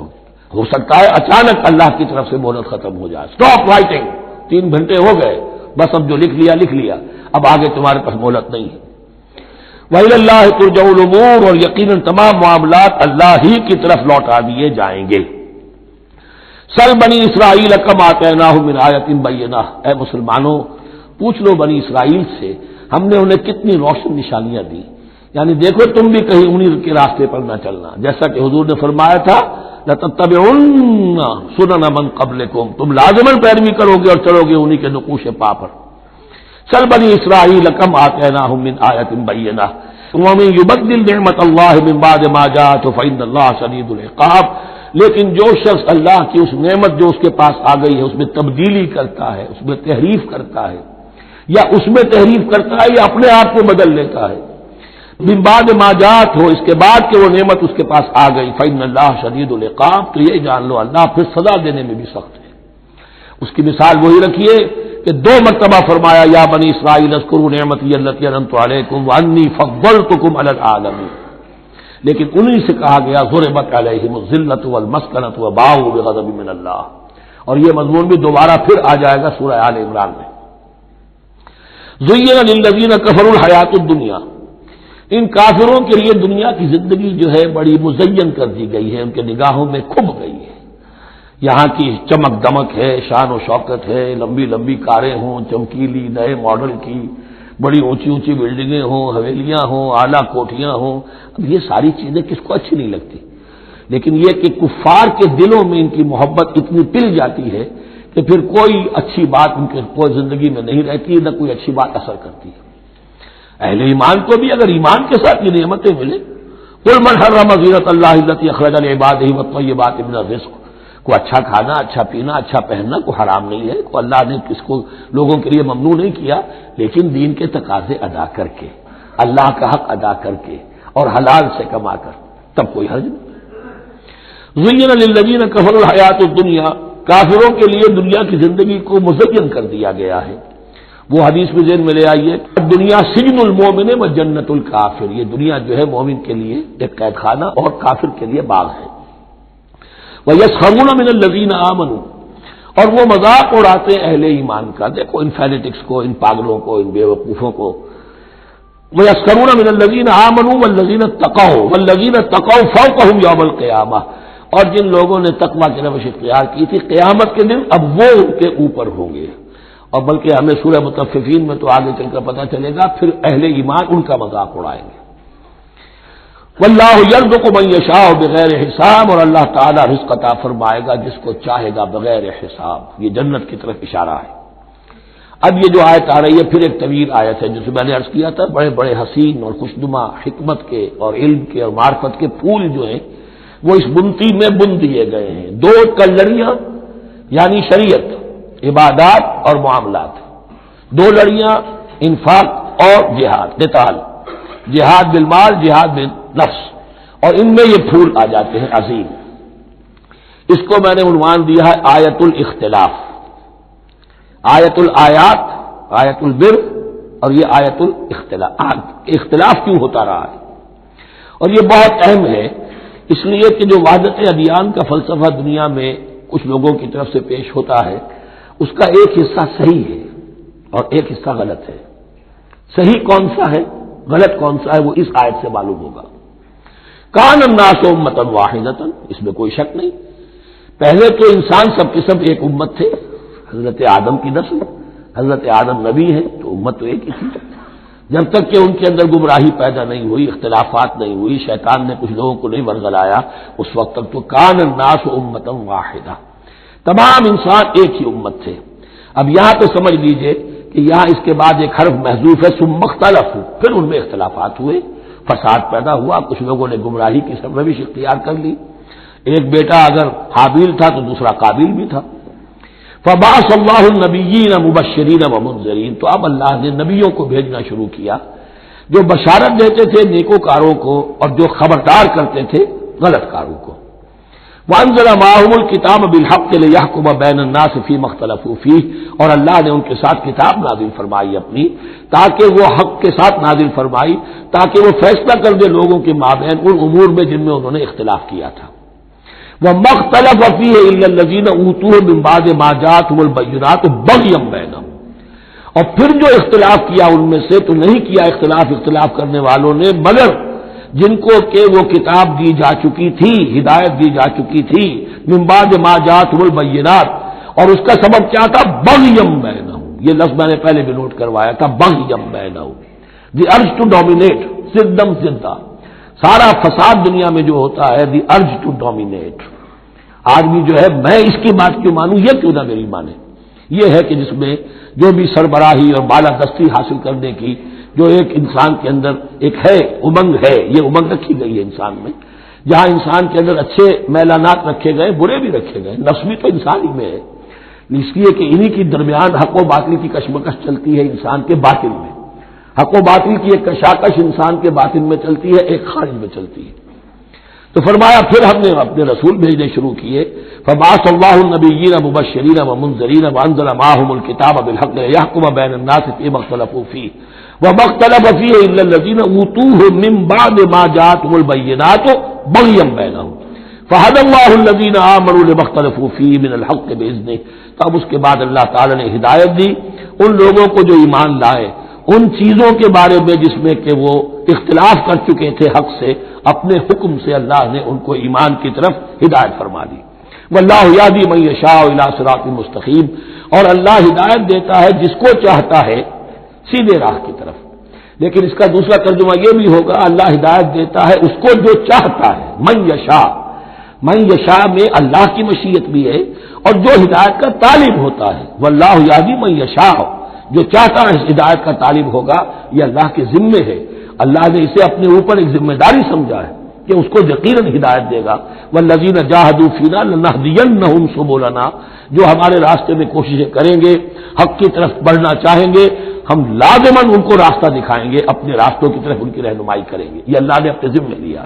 ہو سکتا ہے اچانک اللہ کی طرف سے مہلت ختم ہو جائے، اسٹاپ رائٹنگ، 3 گھنٹے ہو گئے، بس اب جو لکھ لیا، اب آگے تمہارے پاس مہلت نہیں ہے۔ وَإِلَى اللَّهِ تُرْجَعُ الْأُمُورُ، اور یقیناً تمام معاملات اللہ ہی کی طرف لوٹا دیے جائیں گے۔ سل بنی اسرائیل کم آتیناہم من آیۃ بینہ، اے مسلمانوں پوچھ لو بنی اسرائیل سے ہم نے انہیں کتنی روشن نشانیاں دی، یعنی دیکھو تم بھی کہیں انہی کے راستے پر نہ چلنا، جیسا کہ حضور نے فرمایا تھا لَتَتَّبِعُنَّ سُنَنَ مَن قَبْلِكُمْ، تم لازماً پیروی کرو گے اور چلو گے انہی کے نقوش پا پر۔ سل بنی اسرائیل کم آتیناہم من آیۃ بینہ وَمَن یُبَدِّلْ نِعْمَتَ اللَّهِ مِن بَعْدِ مَا جَاءَتْهُ فَإِنَّ اللَّهَ شَدِیدُ الْعِقَابِ، لیکن جو شخص اللہ کی اس نعمت جو اس کے پاس آ گئی ہے اس میں تبدیلی کرتا ہے، اس میں تحریف کرتا ہے، یا اس میں تحریف کرتا ہے یا اپنے آپ کو بدل لیتا ہے، من بعد ما جاءت ہو، اس کے بعد کہ وہ نعمت اس کے پاس آ گئی، فإن اللہ شدید العقاب، تو یہ جان لو اللہ پھر سزا دینے میں بھی سخت ہے۔ اس کی مثال وہی رکھیے کہ 2 مرتبہ فرمایا یا بنی اسرائیل اذکروا نعمتی التي انعمت علیکم وانی فضلتکم علی العالمین، لیکن انہی سے کہا گیا ضربت علیہم الذلۃ والمسکنۃ وباؤوا بغضب من اللہ، اور یہ مضمون بھی دوبارہ پھر آ جائے گا سورہ آل عمران میں۔ زین للذین کفروا الحیات الدنیا، ان کافروں کے لیے دنیا کی زندگی جو ہے بڑی مزین کر دی گئی ہے، ان کے نگاہوں میں کھب گئی ہے، یہاں کی چمک دمک ہے، شان و شوکت ہے، لمبی لمبی کاریں ہوں چمکیلی نئے ماڈل کی، بڑی اونچی اونچی بلڈنگیں ہوں، حویلیاں ہوں، اعلیٰ کوٹھیاں ہوں، اب یہ ساری چیزیں کس کو اچھی نہیں لگتی، لیکن یہ کہ کفار کے دلوں میں ان کی محبت اتنی پل جاتی ہے کہ پھر کوئی اچھی بات ان کے کوئی زندگی میں نہیں رہتی، نہ کوئی اچھی بات اثر کرتی ہے۔ اہل ایمان کو بھی اگر ایمان کے ساتھ یہ نعمتیں ملیں، قل من حرم زینۃ اللہ التی اخرج لعبادہ والطیبات من الرزق، کو اچھا کھانا، اچھا پینا، اچھا پہننا کو حرام نہیں ہے، کو اللہ نے اس کو لوگوں کے لیے ممنوع نہیں کیا، لیکن دین کے تقاضے ادا کر کے، اللہ کا حق ادا کر کے اور حلال سے کما کر، تب کوئی حرج نہیں۔ زین للذین کفروا الحیات الدنیا، کافروں کے لیے دنیا کی زندگی کو مزین کر دیا گیا ہے۔ وہ حدیث میں ذہن میں لے آئیے، دنیا سجن المومن و جنت الکافر، یہ دنیا جو ہے مومن کے لیے ایک قید خانہ اور کافر کے لیے باغ ہے۔ وَيَسْخَرُونَ مِنَ الَّذِينَ آمَنُوا، اور وہ مذاق اڑاتے ہیں اہل ایمان کا، دیکھو ان فینیٹکس کو، ان پاگلوں کو، ان بیوقوفوں کو۔ وَيَسْخَرُونَ مِنَ الَّذِينَ آمَنُوا وَالَّذِينَ اتَّقَوْا وَالَّذِينَ اتَّقَوْا فَوْقَهُمْ يَوْمَ الْقِيَامَةِ، اور جن لوگوں نے تقویٰ کی روش اختیار کی تھی قیامت کے دن اب وہ ان کے اوپر ہوں گے، اور بلکہ ہمیں سورہ مطففین میں تو آگے چل کر پتہ چلے گا پھر اہل ایمان ان کا مذاق اڑائیں گے۔ واللہ یرزق من یشاء بغیر حساب، اور اللہ تعالی رزق عطا فرمائے گا جس کو چاہے گا بغیر حساب، یہ جنت کی طرف اشارہ ہے۔ اب یہ جو آیت آ رہی ہے پھر ایک طویل آیت ہے، جسے میں نے عرض کیا تھا بڑے بڑے حسین اور خوشنما حکمت کے اور علم کے اور معرفت کے پھول جو ہیں وہ اس بنتی میں بن دیے گئے ہیں۔ 2 کلڑیاں یعنی شریعت، عبادات اور معاملات، 2 لڑیاں انفاق اور جہاد قتال، جہاد بالمال، جہاد بالنفس، اور ان میں یہ پھول آ جاتے ہیں عظیم۔ اس کو میں نے عنوان دیا ہے آیت الاختلاف، آیت الآیات، آیت البر، اور یہ آیت الاختلاف۔ اختلاف کیوں ہوتا رہا ہے؟ اور یہ بہت اہم ہے، اس لیے کہ جو وحدت ادیان کا فلسفہ دنیا میں کچھ لوگوں کی طرف سے پیش ہوتا ہے، اس کا ایک حصہ صحیح ہے اور ایک حصہ غلط ہے۔ صحیح کون سا ہے، غلط کون سا ہے، وہ اس آیت سے معلوم ہوگا۔ کان الناس امۃ واحدۃ، اس میں کوئی شک نہیں، پہلے تو انسان سب کے سب ایک امت تھے، حضرت آدم کی نسل، حضرت آدم نبی ہے تو امت تو ایک ہی تھی، جب تک کہ ان کے اندر گمراہی پیدا نہیں ہوئی، اختلافات نہیں ہوئی، شیطان نے کچھ لوگوں کو نہیں ورگلایا، اس وقت تک تو کان الناس امۃ واحدہ، تمام انسان ایک ہی امت تھے۔ اب یہاں تو سمجھ لیجئے کہ یہاں اس کے بعد ایک حرف محذوف ہے، ثم اختلفوا، پھر ان میں اختلافات ہوئے، فساد پیدا ہوا، کچھ لوگوں نے گمراہی کی سرنوشت اختیار کر لی، ایک بیٹا اگر حابیل تھا تو دوسرا قابیل بھی تھا۔ فبعث اللہ النبیین مبشرین ومنذرین، تو اب اللہ نے نبیوں کو بھیجنا شروع کیا جو بشارت دیتے تھے نیکوکاروں کو اور جو خبردار کرتے تھے غلط کاروں کو۔ وانزل معهم الکتاب بالحق لیحکم بین الناس فیما اختلفوا فیہ، اور اللہ نے ان کے ساتھ کتاب نازل فرمائی اپنی، تاکہ وہ حق کے ساتھ نازل فرمائی، تاکہ وہ فیصلہ کر دے لوگوں کے مابین ان امور میں جن میں انہوں نے اختلاف کیا تھا۔ وَمَا اخْتَلَفَ فِيهِ إِلَّا الَّذِينَ أُوتُوهُ مِن بَعْدِ مَا جَاءَتْهُمُ الْبَيِّنَاتُ بَغْيًا بَيْنَهُمْ، اور پھر جو اختلاف کیا ان میں سے تو نہیں کیا اختلاف کرنے والوں نے مگر جن کو کہ وہ کتاب دی جا چکی تھی، ہدایت دی جا چکی تھی، من بعد ما جاءتهم البینات، اور اس کا سبب کیا تھا؟ بغیم بینہم، یہ لفظ میں نے پہلے بھی نوٹ کروایا تھا، بغیم بینہم، دی ارج ٹو ڈومینیٹ، صدم صدہ، سارا فساد دنیا میں جو ہوتا ہے دی ارج ٹو ڈومینیٹ، آدمی جو ہے میں اس کی بات کیوں مانوں، یہ کیوں نہ میری مانے، یہ ہے کہ جس میں جو بھی سربراہی اور بالادستی حاصل کرنے کی جو ایک انسان کے اندر ایک ہے امنگ ہے، یہ امنگ رکھی گئی ہے انسان میں، جہاں انسان کے اندر اچھے میلانات رکھے گئے، برے بھی رکھے گئے، نفس بھی تو انسان ہی میں ہے، اس لیے کہ انہی کی درمیان حق و باطل کی کشمکش چلتی ہے انسان کے باطن میں، حق و باطل کی ایک کشاکش انسان کے باطن میں چلتی ہے، ایک خارج میں چلتی ہے۔ تو فرمایا پھر ہم نے اپنے رسول بھیجنے شروع کیے، فبعث اللہ النبیین مبشرین ومنذرین وانزل معهم الکتاب بالحق لیحکم بین الناس فیما اختلفوا فیہ وما اختلف فیہ الا الذین اوتوہ من بعد ما جاءتهم البینات بغیا بینہم فہدی اللہ الذین آمنوا لما اختلفوا فیہ من الحق باذنہ، تب اس کے بعد اللہ تعالی نے ہدایت دی ان لوگوں کو جو ایمان لائے ان چیزوں کے بارے میں جس میں کہ وہ اختلاف کر چکے تھے حق سے، اپنے حکم سے اللہ نے ان کو ایمان کی طرف ہدایت فرما دی۔ واللہ یہدی من یشاء الی صراط مستقیم، اور اللہ ہدایت دیتا ہے جس کو چاہتا ہے سیدھے راہ کی طرف۔ لیکن اس کا دوسرا ترجمہ یہ بھی ہوگا اللہ ہدایت دیتا ہے اس کو جو چاہتا ہے، من یشاء، من یشاء میں اللہ کی مشیت بھی ہے اور جو ہدایت کا طالب ہوتا ہے، واللہ یہدی من یشاء، جو چاہتا ہے ہدایت کا طالب ہوگا، یہ اللہ کے ذمے ہے، اللہ نے اسے اپنے اوپر ایک ذمہ داری سمجھا ہے کہ اس کو یقیناً ہدایت دے گا۔ والذین جاہدوا فینا لنہدینہم سبلنا، جو ہمارے راستے میں کوششیں کریں گے، حق کی طرف بڑھنا چاہیں گے، ہم لازماً ان کو راستہ دکھائیں گے، اپنے راستوں کی طرف ان کی رہنمائی کریں گے، یہ اللہ نے اپنے ذمہ لیا۔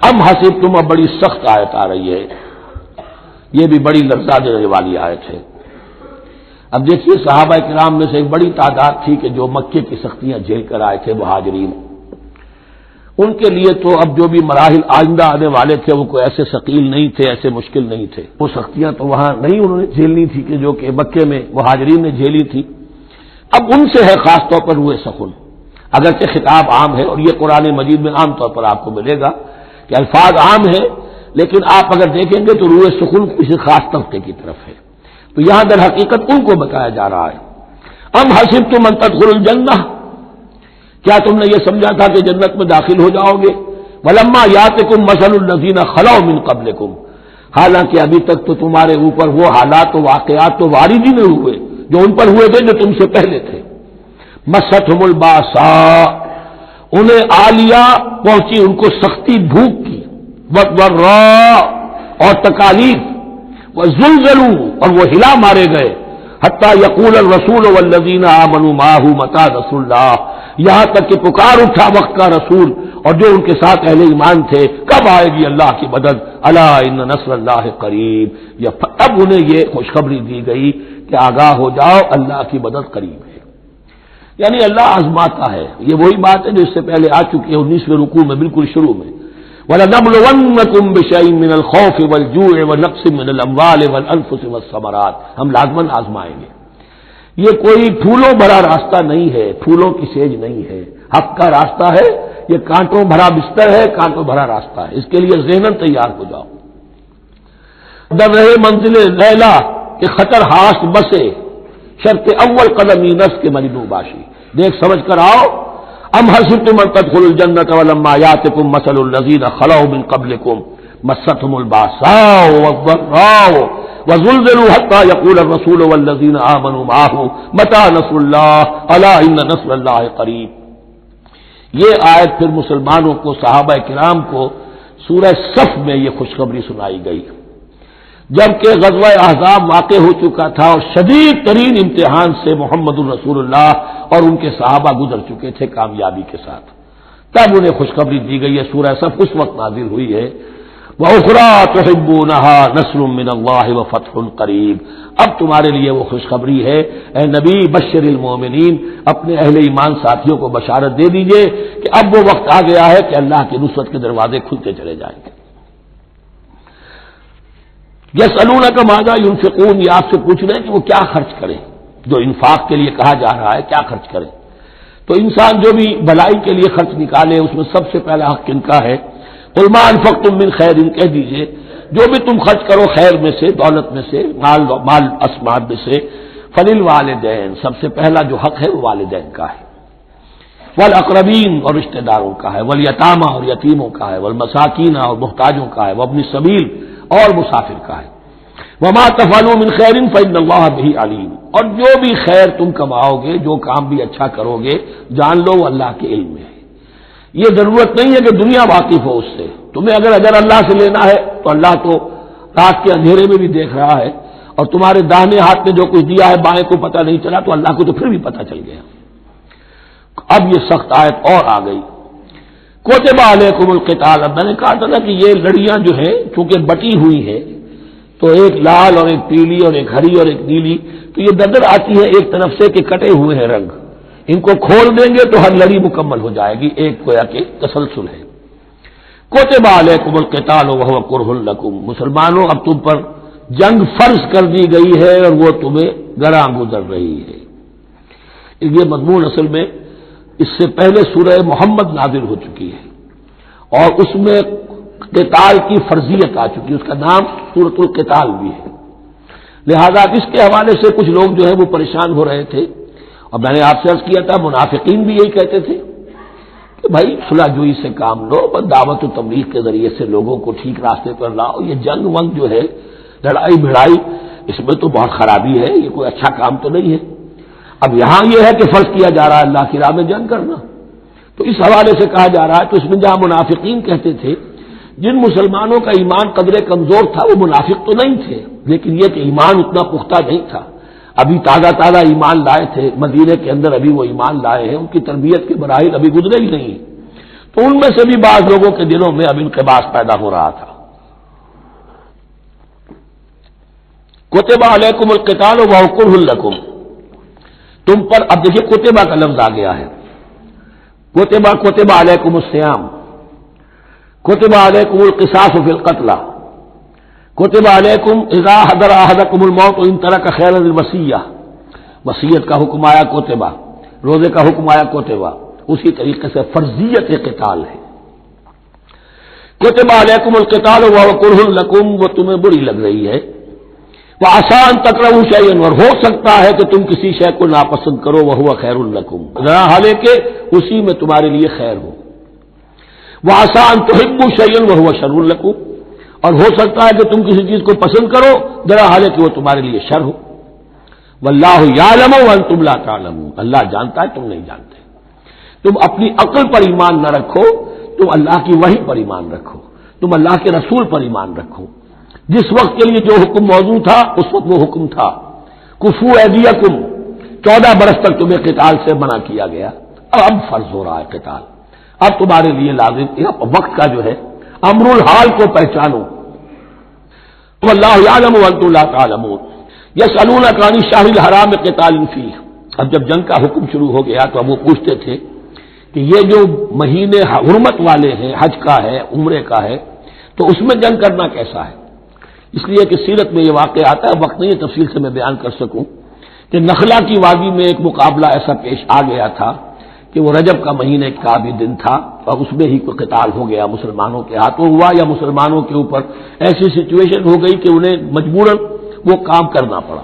اب حسبتم، اب بڑی سخت آیت آ رہی ہے، یہ بھی بڑی لرزا دینے والی آیت ہے۔ اب دیکھیے صحابہ کرام میں سے ایک بڑی تعداد تھی کہ جو مکے کی سختیاں جھیل کر آئے تھے، مہاجرین، ان کے لیے تو اب جو بھی مراحل آئندہ آنے والے تھے وہ کوئی ایسے ثقیل نہیں تھے، ایسے مشکل نہیں تھے، وہ سختیاں تو وہاں نہیں انہوں نے جھیلنی تھی کہ جو کہ مکے میں مہاجرین نے جھیلی تھی۔ اب ان سے ہے خاص طور پر روئے سخن، اگرچہ خطاب عام ہے اور یہ قرآن مجید میں عام طور پر آپ کو ملے گا کہ الفاظ عام ہیں، لیکن آپ اگر دیکھیں گے تو روئے سخن کسی خاص طبقے کی طرف ہے، تو یہاں در حقیقت ان کو بتایا جا رہا ہے۔ ام حسبتم ان تدخلوا الجنہ، کیا تم نے یہ سمجھا تھا کہ جنت میں داخل ہو جاؤ گے؟ ولما یاتکم مثل الذین خلوا من قبلکم، حالانکہ ابھی تک تو تمہارے اوپر وہ حالات و واقعات تو وارد ہی نہیں ہوئے جو ان پر ہوئے تھے جو تم سے پہلے تھے۔ مستہم الباساء، انہیں آ لیا پہنچی ان کو سختی بھوک کی، والضراء اور تکالیف، وزلزلوا اور وہ ہلا مارے گئے، حتی یقول الرسول والذین آمنوا معہ متی نصر اللہ، یہاں تک کہ پکار اٹھا وقت کا رسول اور جو ان کے ساتھ اہل ایمان تھے، کب آئے گی اللہ کی مدد، الا ان نصر اللہ قریب، اب انہیں یہ خوشخبری دی گئی کہ آگاہ ہو جاؤ اللہ کی مدد قریب ہے۔ یعنی اللہ آزماتا ہے، یہ وہی بات ہے جو اس سے پہلے آ چکی ہے 19ویں رکوع میں بالکل شروع میں، وَلَنَبْلُوَنَّكُمْ بِشَيْءٍ مِّنَ الْخَوْفِ وَالْجُوعِ وَنَقْصٍ مِّنَ الْأَمْوَالِ وَالْأَنفُسِ وَالثَّمَرَاتِ، ہم لازماً آزمائیں گے۔ یہ کوئی پھولوں بھرا راستہ نہیں ہے، پھولوں کی سیج نہیں ہے، حق کا راستہ ہے، یہ کانٹوں بھرا بستر ہے، کانٹوں بھرا راستہ ہے، اس کے لیے ذہناً تیار ہو جاؤ۔ در رہے منزل لیلا کہ خطر ہاست بسے، شرط اول قدمی نس کے مجنو باشی، دیکھ سمجھ کر آؤ۔ ام حسبتم ان تدخلوا الجنة ولما يأتكم مثل الذين خلوا من قبلكم مستهم البأساء والضراء وزلزلوا حتى يقول الرسول والذين آمنوا معه متى نصر الله ألا إن نصر الله قريب۔ یہ آیت پھر مسلمانوں کو، صحابہ کرام کو سورہ صف میں یہ خوشخبری سنائی گئی جبکہ غزوہ احزاب واقع ہو چکا تھا اور شدید ترین امتحان سے محمد الرسول اللہ اور ان کے صحابہ گزر چکے تھے کامیابی کے ساتھ، تب انہیں خوشخبری دی گئی ہے۔ سورہ صف اس وقت نازل ہوئی ہے، وَأُخْرَىٰ تُحِبُّونَهَا نَصْرٌ مِّنَ اللَّهِ وَفَتْحٌ قَرِيبٌ۔ اب تمہارے لیے وہ خوشخبری ہے، اے نبی بشر المومنین، اپنے اہل ایمان ساتھیوں کو بشارت دے دیجئے کہ اب وہ وقت آ گیا ہے کہ اللہ کی نصرت کے دروازے کھلتے چلے جائیں گے۔ یسألونک ماذا ينفقون، یہ آپ سے پوچھ رہے ہیں کہ وہ کیا خرچ کریں، جو انفاق کے لیے کہا جا رہا ہے کیا خرچ کریں۔ تو انسان جو بھی بھلائی کے لیے خرچ نکالے اس میں سب سے پہلا حق کن کا ہے؟ قل ما انفقتم من خیر، کہہ دیجئے جو بھی تم خرچ کرو خیر میں سے، دولت میں سے، مال اسباب میں سے، فللوالدین، سب سے پہلا جو حق ہے وہ والدین کا ہے، والاقربین اور رشتہ داروں کا ہے، والیتامى اور یتیموں کا ہے، والمساکین اور محتاجوں کا ہے، وابن السبیل اور مسافر کا ہے، وما تفعلوا من خیر فإن اللہ بہ علیم، اور جو بھی خیر تم کماؤ گے، جو کام بھی اچھا کرو گے، جان لو وہ اللہ کے علم میں ہے۔ یہ ضرورت نہیں ہے کہ دنیا واقف ہو اس سے، تمہیں اگر اجر اللہ سے لینا ہے تو اللہ تو رات کے اندھیرے میں بھی دیکھ رہا ہے، اور تمہارے داہنے ہاتھ میں جو کچھ دیا ہے بائیں کو پتہ نہیں چلا تو اللہ کو تو پھر بھی پتہ چل گیا۔ اب یہ سخت آیت اور آ گئی، کتب علیکم القتال۔ اب میں نے کہا تھا نا کہ یہ لڑیاں جو ہیں چونکہ بٹی ہوئی ہیں تو ایک لال اور ایک پیلی اور ایک ہری اور ایک نیلی، تو یہ نظر آتی ہے ایک طرف سے کہ کٹے ہوئے ہیں رنگ، ان کو کھول دیں گے تو ہر لڑی مکمل ہو جائے گی، ایک گویا کہ تسلسل ہے۔ کتب علیکم القتال وہو کرہ لکم، مسلمانوں اب تم پر جنگ فرض کر دی گئی ہے اور وہ تمہیں گراں گزر رہی ہے۔ یہ مضمون اصل میں اس سے پہلے سورہ محمد نازل ہو چکی ہے اور اس میں قتال کی فرضیت آ چکی ہے، اس کا نام سورۃ القتال بھی ہے، لہذا اس کے حوالے سے کچھ لوگ جو ہے وہ پریشان ہو رہے تھے، اور میں نے آپ سے عرض کیا تھا منافقین بھی یہی کہتے تھے کہ بھائی صلح جوئی سے کام لو، بس دعوت و تبلیغ کے ذریعے سے لوگوں کو ٹھیک راستے پر لاؤ، یہ جنگ ونگ جو ہے لڑائی بھڑائی اس میں تو بہت خرابی ہے، یہ کوئی اچھا کام تو نہیں ہے۔ اب یہاں یہ ہے کہ فرض کیا جا رہا ہے اللہ کی راہ میں جنگ کرنا، تو اس حوالے سے کہا جا رہا ہے، تو اس میں جہاں منافقین کہتے تھے جن مسلمانوں کا ایمان قدر کمزور تھا وہ منافق تو نہیں تھے، لیکن یہ کہ ایمان اتنا پختہ نہیں تھا، ابھی تازہ ایمان لائے تھے، مدینے کے اندر ابھی وہ ایمان لائے ہیں، ان کی تربیت کے مراحل ابھی گزرے ہی نہیں، تو ان میں سے بھی بعض لوگوں کے دلوں میں اب انقباض پیدا ہو رہا تھا۔ کتب علیکم القتال وہو کرہ لکم، تم پر، اب دیکھیے کتبہ کا لفظ آ گیا ہے، کتب علیکم الصیام، کتب علیکم القصاص فی القتلى، کتب علیکم اذا حضر احدکم الموت ان ترک خیرا الوصیہ، وصیت کا حکم آیا کتبہ، روزے کا حکم آیا کتبہ، اسی طریقے سے فرضیت قتال ہے۔ کتب علیکم القتال وہو کرہ لکم، وہ تمہیں بری لگ رہی ہے، وعسیٰ ان تکرہوا شیئا، اور ہو سکتا ہے کہ تم کسی شے کو ناپسند کرو، وہو خیر لکم، حالانکہ اسی میں تمہارے لیے خیر ہو، وعسیٰ ان تحبوا شیئا وہو شر لکم، اور ہو سکتا ہے کہ تم کسی چیز کو پسند کرو ذرا حالانکہ وہ تمہارے لیے شر ہو، واللہ یعلم وانتم لا تعلمون، اللہ جانتا ہے تم نہیں جانتے۔ تم اپنی عقل پر ایمان نہ رکھو، تم اللہ کی وحی پر ایمان رکھو، تم اللہ کے رسول پر ایمان رکھو، جس وقت کے لیے جو حکم موضوع تھا اس وقت وہ حکم تھا، کفو ایدیکم، 14 برس تک تمہیں قتال سے منع کیا گیا، اب فرض ہو رہا ہے قتال، اب تمہارے لیے لازم وقت کا جو ہے امر الحال کو پہچانو. واللہ یعلم وانتم لا تعلمون یسألونک عن الشہر الحرام قتال فیہ. اب جب جنگ کا حکم شروع ہو گیا تو اب وہ پوچھتے تھے کہ یہ جو مہینے حرمت والے ہیں، حج کا ہے، عمرے کا ہے، تو اس میں جنگ کرنا کیسا ہے؟ اس لیے کہ سیرت میں یہ واقعہ آتا ہے، وقت نہیں ہے تفصیل سے میں بیان کر سکوں کہ نخلا کی وادی میں ایک مقابلہ ایسا پیش آ گیا تھا کہ وہ رجب کا مہینے کا بھی دن تھا اور اس میں ہی کوئی قتال ہو گیا، مسلمانوں کے ہاتھوں ہوا یا مسلمانوں کے اوپر ایسی سچویشن ہو گئی کہ انہیں مجبوراً وہ کام کرنا پڑا.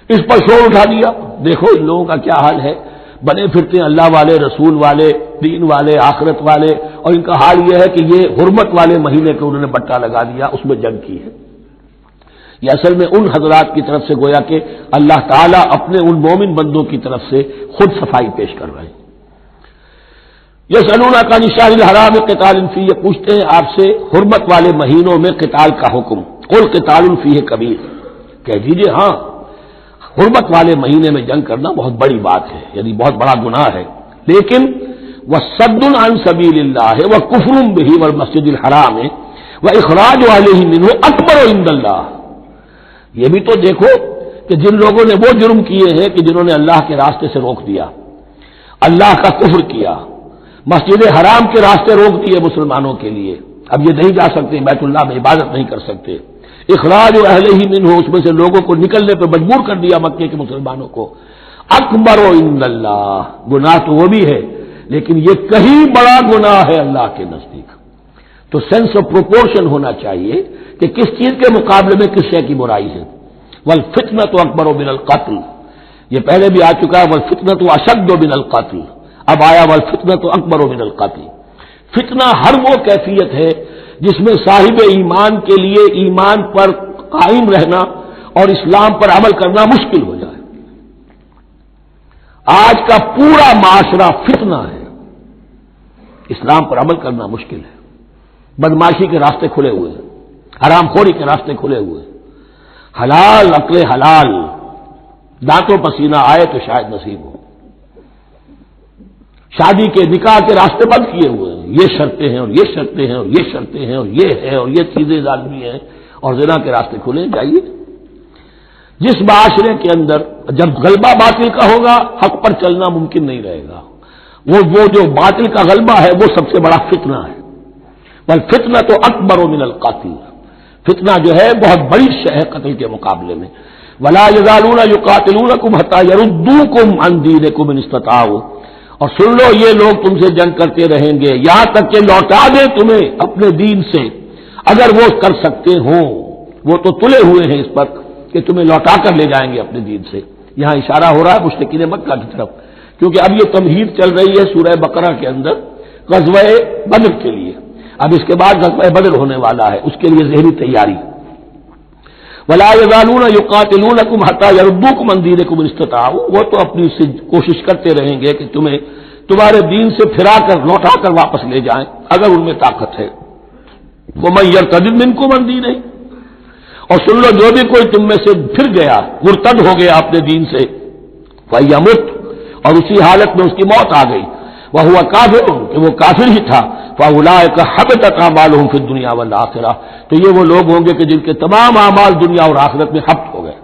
اس پر شور اٹھا دیا، دیکھو ان لوگوں کا کیا حال ہے، بنے پھرتے ہیں اللہ والے، رسول والے، دین والے، آخرت والے، اور ان کا حال یہ ہے کہ یہ حرمت والے مہینے کو انہوں نے بٹا لگا دیا، اس میں جنگ کی ہے. یہ اصل میں ان حضرات کی طرف سے گویا کہ اللہ تعالیٰ اپنے ان مومن بندوں کی طرف سے خود صفائی پیش کر رہے ہیں. یسألونک عن الشہر الحرام قتال فیہ، یہ پوچھتے ہیں آپ سے حرمت والے مہینوں میں قتال کا حکم. قل قتال فیہ کبیر، کہہ دیجیے ہاں حرمت والے مہینے میں جنگ کرنا بہت بڑی بات ہے، یعنی بہت بڑا گناہ ہے، لیکن وصد عن سبیل اللہ وکفر بہ والمسجد الحرام واخراج اہلہ منہ اکبر عند اللہ. یہ بھی تو دیکھو کہ جن لوگوں نے وہ جرم کیے ہیں کہ جنہوں نے اللہ کے راستے سے روک دیا، اللہ کا کفر کیا، مسجد حرام کے راستے روک دیے مسلمانوں کے لیے، اب یہ نہیں جا سکتے، بیت اللہ میں عبادت نہیں کر سکتے، اخراج اہلہ منہ، اس میں سے لوگوں کو نکلنے پہ مجبور کر دیا مکے کے مسلمانوں کو. اکبر عند اللہ، گناہ تو وہ بھی ہے لیکن یہ کہیں بڑا گناہ ہے اللہ کے نزدیک. تو سینس آف پروپورشن ہونا چاہیے کہ کس چیز کے مقابلے میں کس شے کی برائی ہے. والفتنۃ اکبر من القتل، یہ پہلے بھی آ چکا ہے، والفتنۃ اشد من القتل، اب آیا والفتنۃ اکبر من القتل. فتنہ ہر وہ کیفیت ہے جس میں صاحب ایمان کے لیے ایمان پر قائم رہنا اور اسلام پر عمل کرنا مشکل ہو جائے. آج کا پورا معاشرہ فتنہ ہے، اسلام پر عمل کرنا مشکل ہے. بدماشی کے راستے کھلے ہوئے ہیں، حرام خوری کے راستے کھلے ہوئے ہیں، حلال عقل حلال دانتوں پسینہ آئے تو شاید نصیب ہو. شادی کے نکاح کے راستے بند کیے ہوئے ہیں، یہ شرطیں ہیں اور یہ شرطیں ہیں اور یہ شرطیں ہیں اور یہ ہے اور یہ چیزیں ظالمی ہیں، اور زنا کے راستے کھلے. جائیے جس معاشرے کے اندر جب غلبہ باطل کا ہوگا حق پر چلنا ممکن نہیں رہے گا. وہ جو باطل کا غلبہ ہے وہ سب سے بڑا فتنہ ہے. والفتنہ تو اکبر من القتل، فتنہ جو ہے بہت بڑی شے ہے قتل کے مقابلے میں. ولا یزالون یقاتلونکم حتی یردوکم عن دینکم ان استطاعوا، اور سن لو یہ لوگ تم سے جنگ کرتے رہیں گے یہاں تک کہ لوٹا دیں تمہیں اپنے دین سے، اگر وہ کر سکتے ہوں. وہ تو تلے ہوئے ہیں اس پر کہ تمہیں لوٹا کر لے جائیں گے اپنے دین سے. یہاں اشارہ ہو رہا ہے مشرکین مکہ کی طرف، کیونکہ اب یہ تمہید چل رہی ہے سورہ بقرہ کے اندر غزوہ بدر کے لیے. اب اس کے بعد غزوہ بدر ہونے والا ہے، اس کے لیے ذہنی تیاری. ولا یزالون یقاتلونکم حتی یردوکم عن دینکم ان استطاعوا، وہ تو اپنی سے کوشش کرتے رہیں گے کہ تمہیں تمہارے دین سے پھرا کر لوٹا کر واپس لے جائیں اگر ان میں طاقت ہے. ومن یرتد منکم عن دینہ، اور سن لو جو بھی کوئی تم میں سے پھر گیا، مرتد ہو گیا اپنے دین سے، فیمت، اور اسی حالت میں اس کی موت آ گئی، وہو کافر، کہ وہ کافر ہی تھا، فاولئک حبطت اعمالهم فی الدنیا والآخرہ، تو یہ وہ لوگ ہوں گے کہ جن کے تمام اعمال دنیا اور آخرت میں حبط ہو گئے.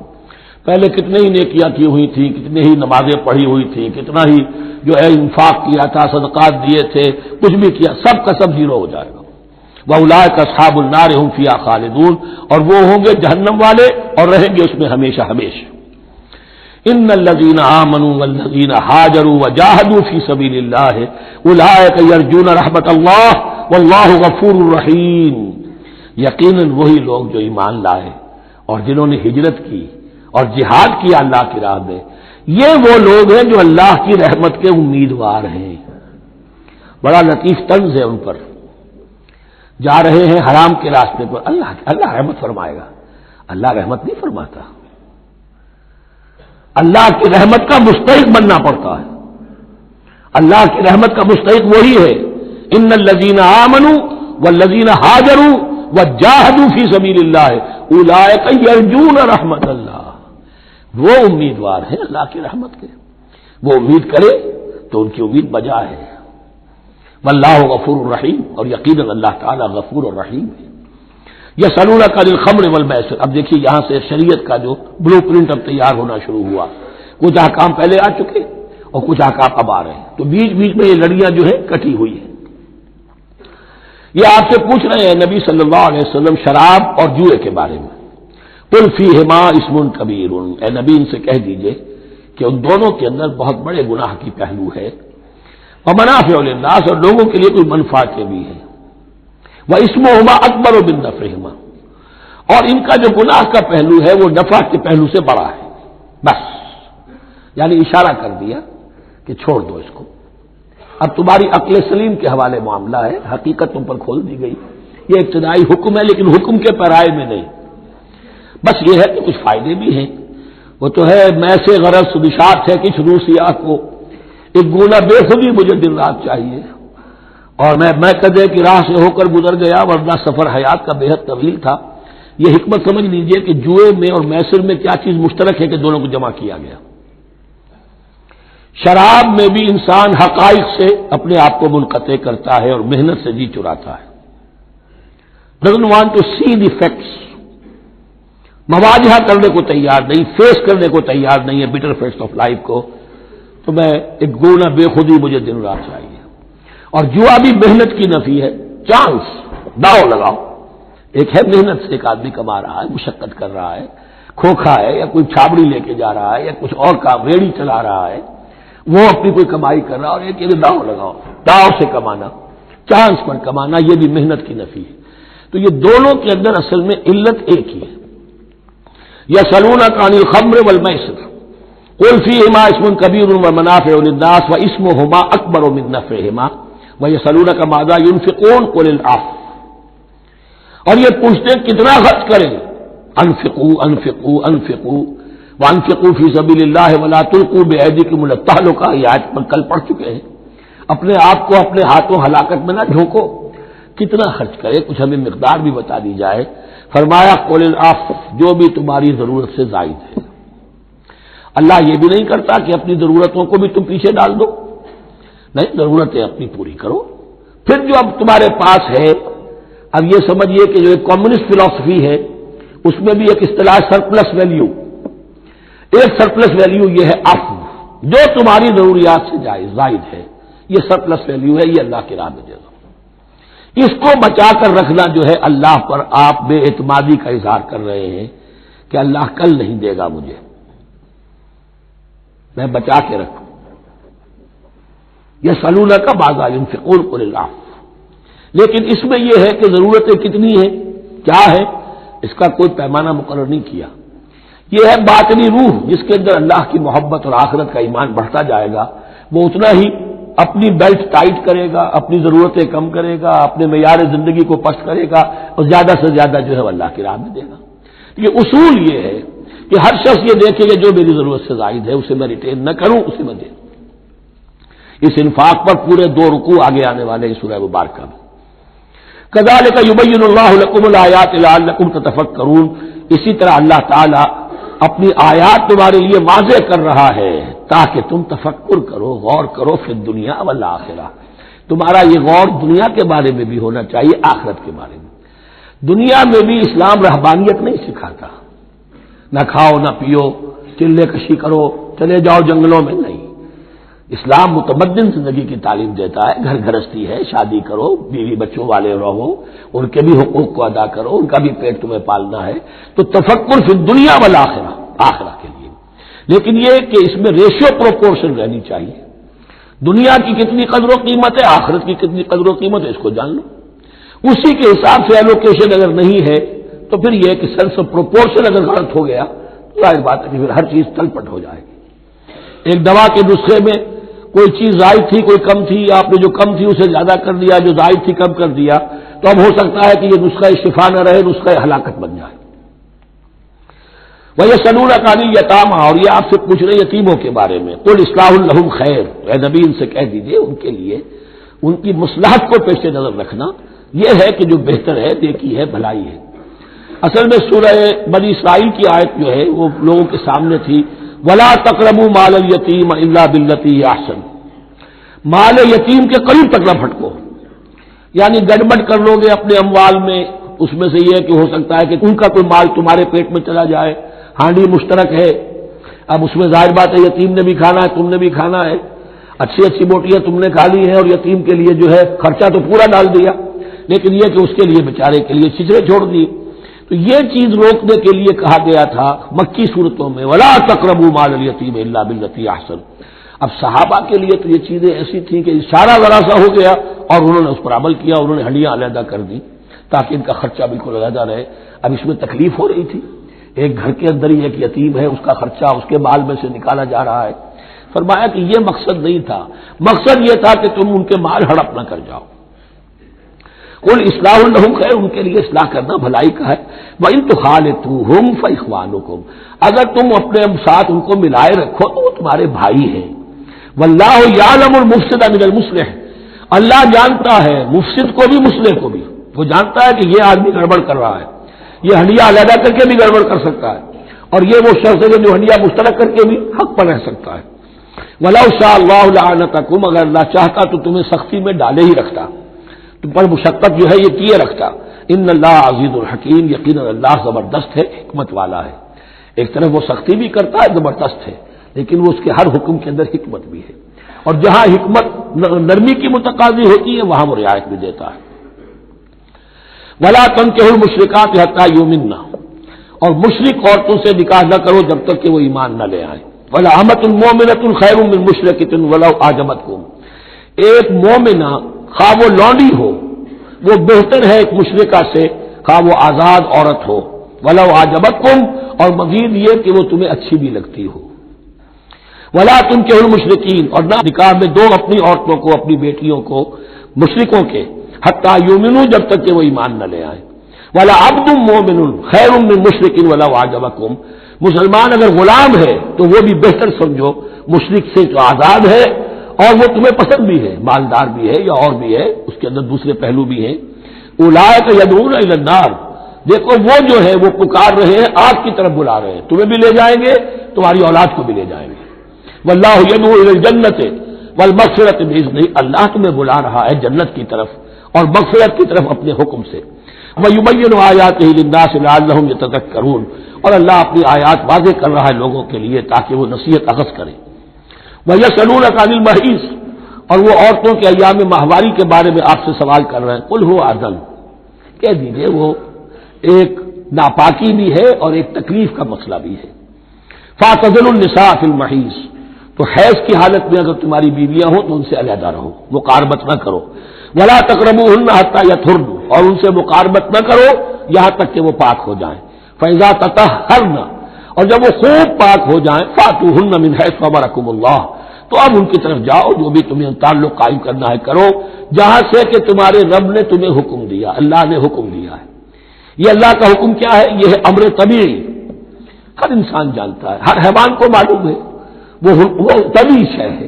پہلے کتنے ہی نیکیاں کی ہوئی تھیں، کتنے ہی نمازیں پڑھی ہوئی تھیں، کتنا ہی جو ہے انفاق کیا تھا، صدقات دیے تھے، کچھ بھی کیا، سب کا سب زیرو ہو جائے گا. وَأُولَٰئِكَ أَصْحَابُ النَّارِ هُمْ فِيهَا خَالِدُونَ، اور وہ ہوں گے جہنم والے اور رہیں گے اس میں ہمیشہ ہمیشہ. ان الذين آمنوا والذين هاجروا وجاهدوا في سبيل الله اولئك يرجون رحمت اللہ واللہ غفور رحیم. یقیناً وہی لوگ جو ایمان لائے اور جنہوں نے ہجرت کی اور جہاد کیا اللہ کی راہ میں، یہ وہ لوگ ہیں جو اللہ کی رحمت کے امیدوار ہیں. بڑا لطیف طنز ہے ان پر. جا رہے ہیں حرام کے راستے پر، اللہ رحمت فرمائے گا. اللہ رحمت نہیں فرماتا، اللہ کی رحمت کا مستحق بننا پڑتا ہے. اللہ کی رحمت کا مستحق وہی ہے. ان الذین آمنوا والذین ہاجروا وجاہدوا فی سبیل اللہ اولئک یرجون رحمت اللہ. وہ امیدوار ہیں اللہ کی رحمت کے، وہ امید کرے تو ان کی امید بجا ہے۔ واللہ غفور الرحیم، اور یقیناً اللہ تعالیٰ غفور الرحیم ہے۔ یسألونک عن الخمر والمیسر، اب دیکھیے یہاں سے شریعت کا جو بلو پرنٹ اب تیار ہونا شروع ہوا، کچھ احکام پہلے آ چکے اور کچھ احکام اب آ رہے ہیں، تو بیچ بیچ میں یہ لڑیاں جو ہے کٹی ہوئی ہیں۔ یہ آپ سے پوچھ رہے ہیں نبی صلی اللہ علیہ وسلم شراب اور جوئے کے بارے میں، قل فیہما اسم کبیر، اے نبی ان سے کہہ دیجئے کہ ان دونوں کے اندر بہت بڑے گناہ کی پہلو ہے، ومنافع للناس، اور لوگوں کے لیے کوئی منفعتیں بھی ہیں، واسمہما اکبر من نفعہما، اور ان کا جو گناہ کا پہلو ہے وہ نفع کے پہلو سے بڑا ہے، بس یعنی اشارہ کر دیا کہ چھوڑ دو اس کو، اب تمہاری عقل سلیم کے حوالے معاملہ ہے، حقیقت تم پر کھول دی گئی، یہ ابتدائی حکم ہے لیکن حکم کے پیرائے میں نہیں، بس یہ ہے کہ کچھ فائدے بھی ہیں، وہ تو ہے میں سے غرض نشاط ہے کچھ روسیہ کو، ایک گونا بے خودی مجھے دن رات چاہیے، اور میں کدے کی راہ سے ہو کر گزر گیا ورنہ سفر حیات کا بے حد طویل تھا۔ یہ حکمت سمجھ لیجئے کہ جوئے میں اور میسر میں کیا چیز مشترک ہے کہ دونوں کو جمع کیا گیا۔ شراب میں بھی انسان حقائق سے اپنے آپ کو منقطع کرتا ہے اور محنت سے جی چراتا ہے، doesn't want to see the facts، مواجہہ کرنے کو تیار نہیں، فیس کرنے کو تیار نہیں ہے bitter facts آف لائف کو، تو میں ایک گونا بے خودی مجھے دن رات چاہیے۔ اور جوا بھی محنت کی نفی ہے، چانس، داؤ لگاؤ، ایک ہے محنت سے ایک آدمی کما رہا ہے، مشقت کر رہا ہے، کھوکھا ہے یا کوئی چھابڑی لے کے جا رہا ہے یا کچھ اور کام ریڑھی چلا رہا ہے، وہ اپنی کوئی کمائی کر رہا ہے، اور ایک یہ داؤ لگاؤ، داؤ سے کمانا، چانس پر کمانا، یہ بھی محنت کی نفی ہے۔ تو یہ دونوں کے اندر اصل میں علت ایک ہی ہے۔ یسألونک عن الخمر والمیسر قل فیہما اسم کبیر ومنافع للناس واسمہما اکبر من نفعہما ویسألونک ماذا ينفقون قل العفو، اور یہ پوچھتے ہیں کتنا خرچ کریں، انفقوا انفقوا انفقوا وانفقوا فی سبیل اللہ ولا تلقوا بایدیکم الی التہلکہ، یہ آیت پر کل پڑھ چکے ہیں، اپنے آپ کو اپنے ہاتھوں ہلاکت میں نہ جھونکو، کتنا خرچ کرے، کچھ ہمیں مقدار بھی بتا دی جائے۔ فرمایا قل العفو، جو بھی تمہاری ضرورت سے زائد ہے۔ اللہ یہ بھی نہیں کرتا کہ اپنی ضرورتوں کو بھی تم پیچھے ڈال دو، نہیں، ضرورتیں اپنی پوری کرو، پھر جو اب تمہارے پاس ہے، اب یہ سمجھیے کہ جو ایک کمیونسٹ فلسفی ہے اس میں بھی ایک اصطلاح سرپلس ویلیو، ایک سرپلس ویلیو یہ ہے عفو، جو تمہاری ضروریات سے زائد ہے، یہ سرپلس ویلیو ہے، یہ اللہ کی راہ میں دے دو۔ اس کو بچا کر رکھنا جو ہے اللہ پر آپ بے اعتمادی کا اظہار کر رہے ہیں کہ اللہ کل نہیں دے گا مجھے، میں بچا کے رکھوں۔ یسألونک ماذا ينفقون قل العفو، لیکن اس میں یہ ہے کہ ضرورتیں کتنی ہیں، کیا ہے، اس کا کوئی پیمانہ مقرر نہیں کیا۔ یہ ہے باطنی روح، جس کے اندر اللہ کی محبت اور آخرت کا ایمان بڑھتا جائے گا، وہ اتنا ہی اپنی بیلٹ ٹائٹ کرے گا، اپنی ضرورتیں کم کرے گا، اپنے معیار زندگی کو پست کرے گا، اور زیادہ سے زیادہ جو ہے وہ اللہ کی راہ میں دے گا۔ یہ اصول یہ ہے کہ ہر شخص یہ دیکھے کہ جو میری ضرورت سے زائد ہے اسے میں ریٹین نہ کروں، اسے میں دے دوں۔ اس انفاق پر پورے 2 رکوع آگے آنے والے ہیں سورہ مبارکہ میں۔ کذالک یبین اللہ لکم الآیات لعلکم تتفکرون، اسی طرح اللہ تعالی اپنی آیات تمہارے لیے واضح کر رہا ہے تاکہ تم تفکر کرو، غور کرو، فی الدنیا والآخرہ، تمہارا یہ غور دنیا کے بارے میں بھی ہونا چاہیے، آخرت کے بارے میں۔ دنیا میں بھی اسلام رہبانیت نہیں سکھاتا، نہ کھاؤ نہ پیو، چلے کشی کرو، چلے جاؤ جنگلوں میں، نہیں، اسلام متمدن زندگی کی تعلیم دیتا ہے، گھر گھرستی ہے، شادی کرو، بیوی بچوں والے رہو، ان کے بھی حقوق کو ادا کرو، ان کا بھی پیٹ تمہیں پالنا ہے، تو تفکر فی الدنیا والآخرہ، آخرہ کے لیے، لیکن یہ کہ اس میں ریشیو پروپورشن رہنی چاہیے، دنیا کی کتنی قدر و قیمت ہے، آخرت کی کتنی قدر و قیمت ہے، اس کو جان لو، اسی کے حساب سے ایلوکیشن اگر نہیں ہے تو پھر یہ کہ سینس آف پروپورشن اگر غلط ہو گیا تو ظاہر بات ہے کہ پھر ہر چیز تلپٹ ہو جائے گی۔ ایک دوا کے نسخے میں کوئی چیز زائد تھی، کوئی کم تھی، آپ نے جو کم تھی اسے زیادہ کر دیا، جو زائد تھی کم کر دیا، تو اب ہو سکتا ہے کہ یہ نسخہ شفا نہ رہے، نسخہ ہلاکت بن جائے۔ وَيَسْأَلُونَكَ عَنِ الْيَتَامَىٰ، اور یہ آپ سے پوچھ رہے ہیں یتیموں کے بارے میں، قُلْ إِصْلَاحٌ لَهُمْ خَيْرٌ، اے نبی ان سے کہہ دیجئے ان کے لیے ان کی مصلحت کو پیش نظر رکھنا یہ ہے کہ جو بہتر ہے، نیکی ہے، بھلائی ہے۔ اصل میں سورہ بنی اسرائیل کی آیت جو ہے وہ لوگوں کے سامنے تھی، وَلَا تَقْرَبُوا مَالَ الْيَتِيمِ إِلَّا بِالَّتِي هِيَ أَحْسَنُ، مال یتیم کے قریب تک نہ پھٹکو، یعنی گڑبڑ کر لو گے اپنے اموال میں، اس میں سے یہ کہ ہو سکتا ہے کہ ان کا کوئی مال تمہارے پیٹ میں چلا جائے، ہانڈی مشترک ہے، اب اس میں ظاہر بات ہے یتیم نے بھی کھانا ہے، تم نے بھی کھانا ہے، اچھی اچھی بوٹیاں تم نے کھا لی ہیں اور یتیم کے لیے جو ہے خرچہ تو پورا ڈال دیا، لیکن یہ کہ اس کے لیے بیچارے کے لیے چھچرے چھوڑ دیے. تو یہ چیز روکنے کے لیے کہا گیا تھا مکی صورتوں میں ولا تقربوا مال الیتیم الا بالتی احسن. اب صحابہ کے لیے تو یہ چیزیں ایسی تھیں کہ اشارہ ذرا سا ہو گیا اور انہوں نے اس پر عمل کیا، انہوں نے ہڈیاں علیحدہ کر دی تاکہ ان کا خرچہ بالکل علیحدہ رہے. اب اس میں تکلیف ہو رہی تھی، ایک گھر کے اندر ہی ایک یتیم ہے، اس کا خرچہ اس کے مال میں سے نکالا جا رہا ہے. فرمایا کہ یہ مقصد نہیں تھا، مقصد یہ تھا کہ تم ان کے مال ہڑپ نہ کر جاؤ. قل اصلاح لهم خیر، ان کے لیے اصلاح کرنا بھلائی کا ہے. وَإِن تُخَالِطُوهُمْ فَإِخْوَانُكُمْ، اگر تم اپنے ساتھ ان کو ملائے رکھو تو وہ تمہارے بھائی ہیں. وَاللَّهُ يَعْلَمُ الْمُفْسِدَ مِنَ الْمُصْلِحِ، اللہ جانتا ہے مفسد کو بھی مصلح کو بھی. وہ جانتا ہے کہ یہ آدمی گڑبڑ کر رہا ہے، یہ ہنڈیا علیحدہ کر کے بھی گڑبڑ کر سکتا ہے، اور یہ وہ شخص ہے جو ہنڈیا مشترک کر کے بھی حق پر رہ سکتا ہے. وَلَوْ شَاءَ اللَّهُ لَعَنَتَكُمْ، اگر اللہ چاہتا تو تمہیں سختی میں ڈالے ہی رکھتا، تم پر مشقت جو ہے یہ کیے رکھتا. ان اللہ عزیز الحکیم، یقینا اللہ زبردست ہے، حکمت والا ہے. ایک طرف وہ سختی بھی کرتا ہے، زبردست ہے، لیکن وہ اس کے ہر حکم کے اندر حکمت بھی ہے، اور جہاں حکمت نرمی کی متقاضی ہوتی ہے وہاں وہ رعایت بھی دیتا ہے. وَلَا تَنكِحُوا الْمُشْرِكَاتِ حَتَّىٰ يُؤْمِنَّ، اور مشرک عورتوں سے نکاح نہ کرو جب تک کہ وہ ایمان نہ لے آئیں. وَلَأَمَةٌ مُؤْمِنَةٌ خَيْرٌ مِّن مُشْرِكَةٍ وَلَوْ أَعْجَبَتْكُمْ، ایک مومنہ خواہ وہ لونڈی ہو وہ بہتر ہے ایک مشرکہ سے خواہ وہ آزاد عورت ہو. وَلَوْ أَعْجَبَتْكُمْ، اور مزید یہ کہ وہ تمہیں اچھی بھی لگتی ہو. وَلَا تُنكِحُوا الْمُشْرِكِينَ، اور نہ نکاح میں دو اپنی عورتوں کو، اپنی بیٹیوں کو مشرکوں کے، حتیٰ یؤمنوا، جب تک کہ وہ ایمان نہ لے آئیں. وَلَعَبْدٌ مُّؤْمِنٌ خَيْرٌ مِّن مُّشْرِكٍ وَلَوْ أَعْجَبَكُمْ، مسلمان اگر غلام ہے تو وہ بھی بہتر سمجھو مشرک سے جو آزاد ہے اور وہ تمہیں پسند بھی ہے، مالدار بھی ہے یا اور بھی ہے، اس کے اندر دوسرے پہلو بھی ہیں. اولئک یدعون الی النار، دیکھو وہ جو ہے وہ پکار رہے ہیں، آگ کی طرف بلا رہے ہیں، تمہیں بھی لے جائیں گے، تمہاری اولاد کو بھی لے جائیں گے. واللہ یدعو الی الجنۃ والمغفرۃ باذنہ، اللہ تمہیں بلا رہا ہے جنت کی طرف اور مغفرت کی طرف اپنے حکم سے. وَيُبَيِّنُ آیاتہ للناس لعلہم یتذکرون، اور اللہ اپنی آیات واضح کر رہا ہے لوگوں کے لیے تاکہ وہ نصیحت اخذ کریں. وَيَسْأَلُونَكَ عَنِ الْمَحِيضِ، اور وہ عورتوں کے ایام ماہواری کے بارے میں آپ سے سوال کر رہے ہیں. قُلْ هُوَ أَذًى، کہہ دیجئے وہ ایک ناپاکی بھی ہے اور ایک تکلیف کا مسئلہ بھی ہے. فَاعْتَزِلُوا النِّسَاءَ فِي الْمَحِيضِ، تو حیض کی حالت میں اگر تمہاری بیویاں ہوں تو ان سے علیحدہ رہو، مقاربت نہ کرو. وَلَا تَقْرَبُوهُنَّ حَتَّىٰ يَطْهُرْنَ، اور ان سے مقاربت نہ کرو یہاں تک کہ وہ پاک ہو جائیں. فَإِذَا تَطَهَّرْنَ، اور جب وہ خوب پاک ہو جائیں، فَأْتُوهُنَّ مِنْ حَيْثُ أَمَرَكُمُ اللَّهُ، تو اب ان کی طرف جاؤ، جو بھی تمہیں تعلق قائم کرنا ہے کرو جہاں سے کہ تمہارے رب نے تمہیں حکم دیا، اللہ نے حکم دیا ہے. یہ اللہ کا حکم کیا ہے؟ یہ ہے امر طبیعی، ہر انسان جانتا ہے، ہر حیوان کو معلوم ہے، وہ طبیعی شے ہے.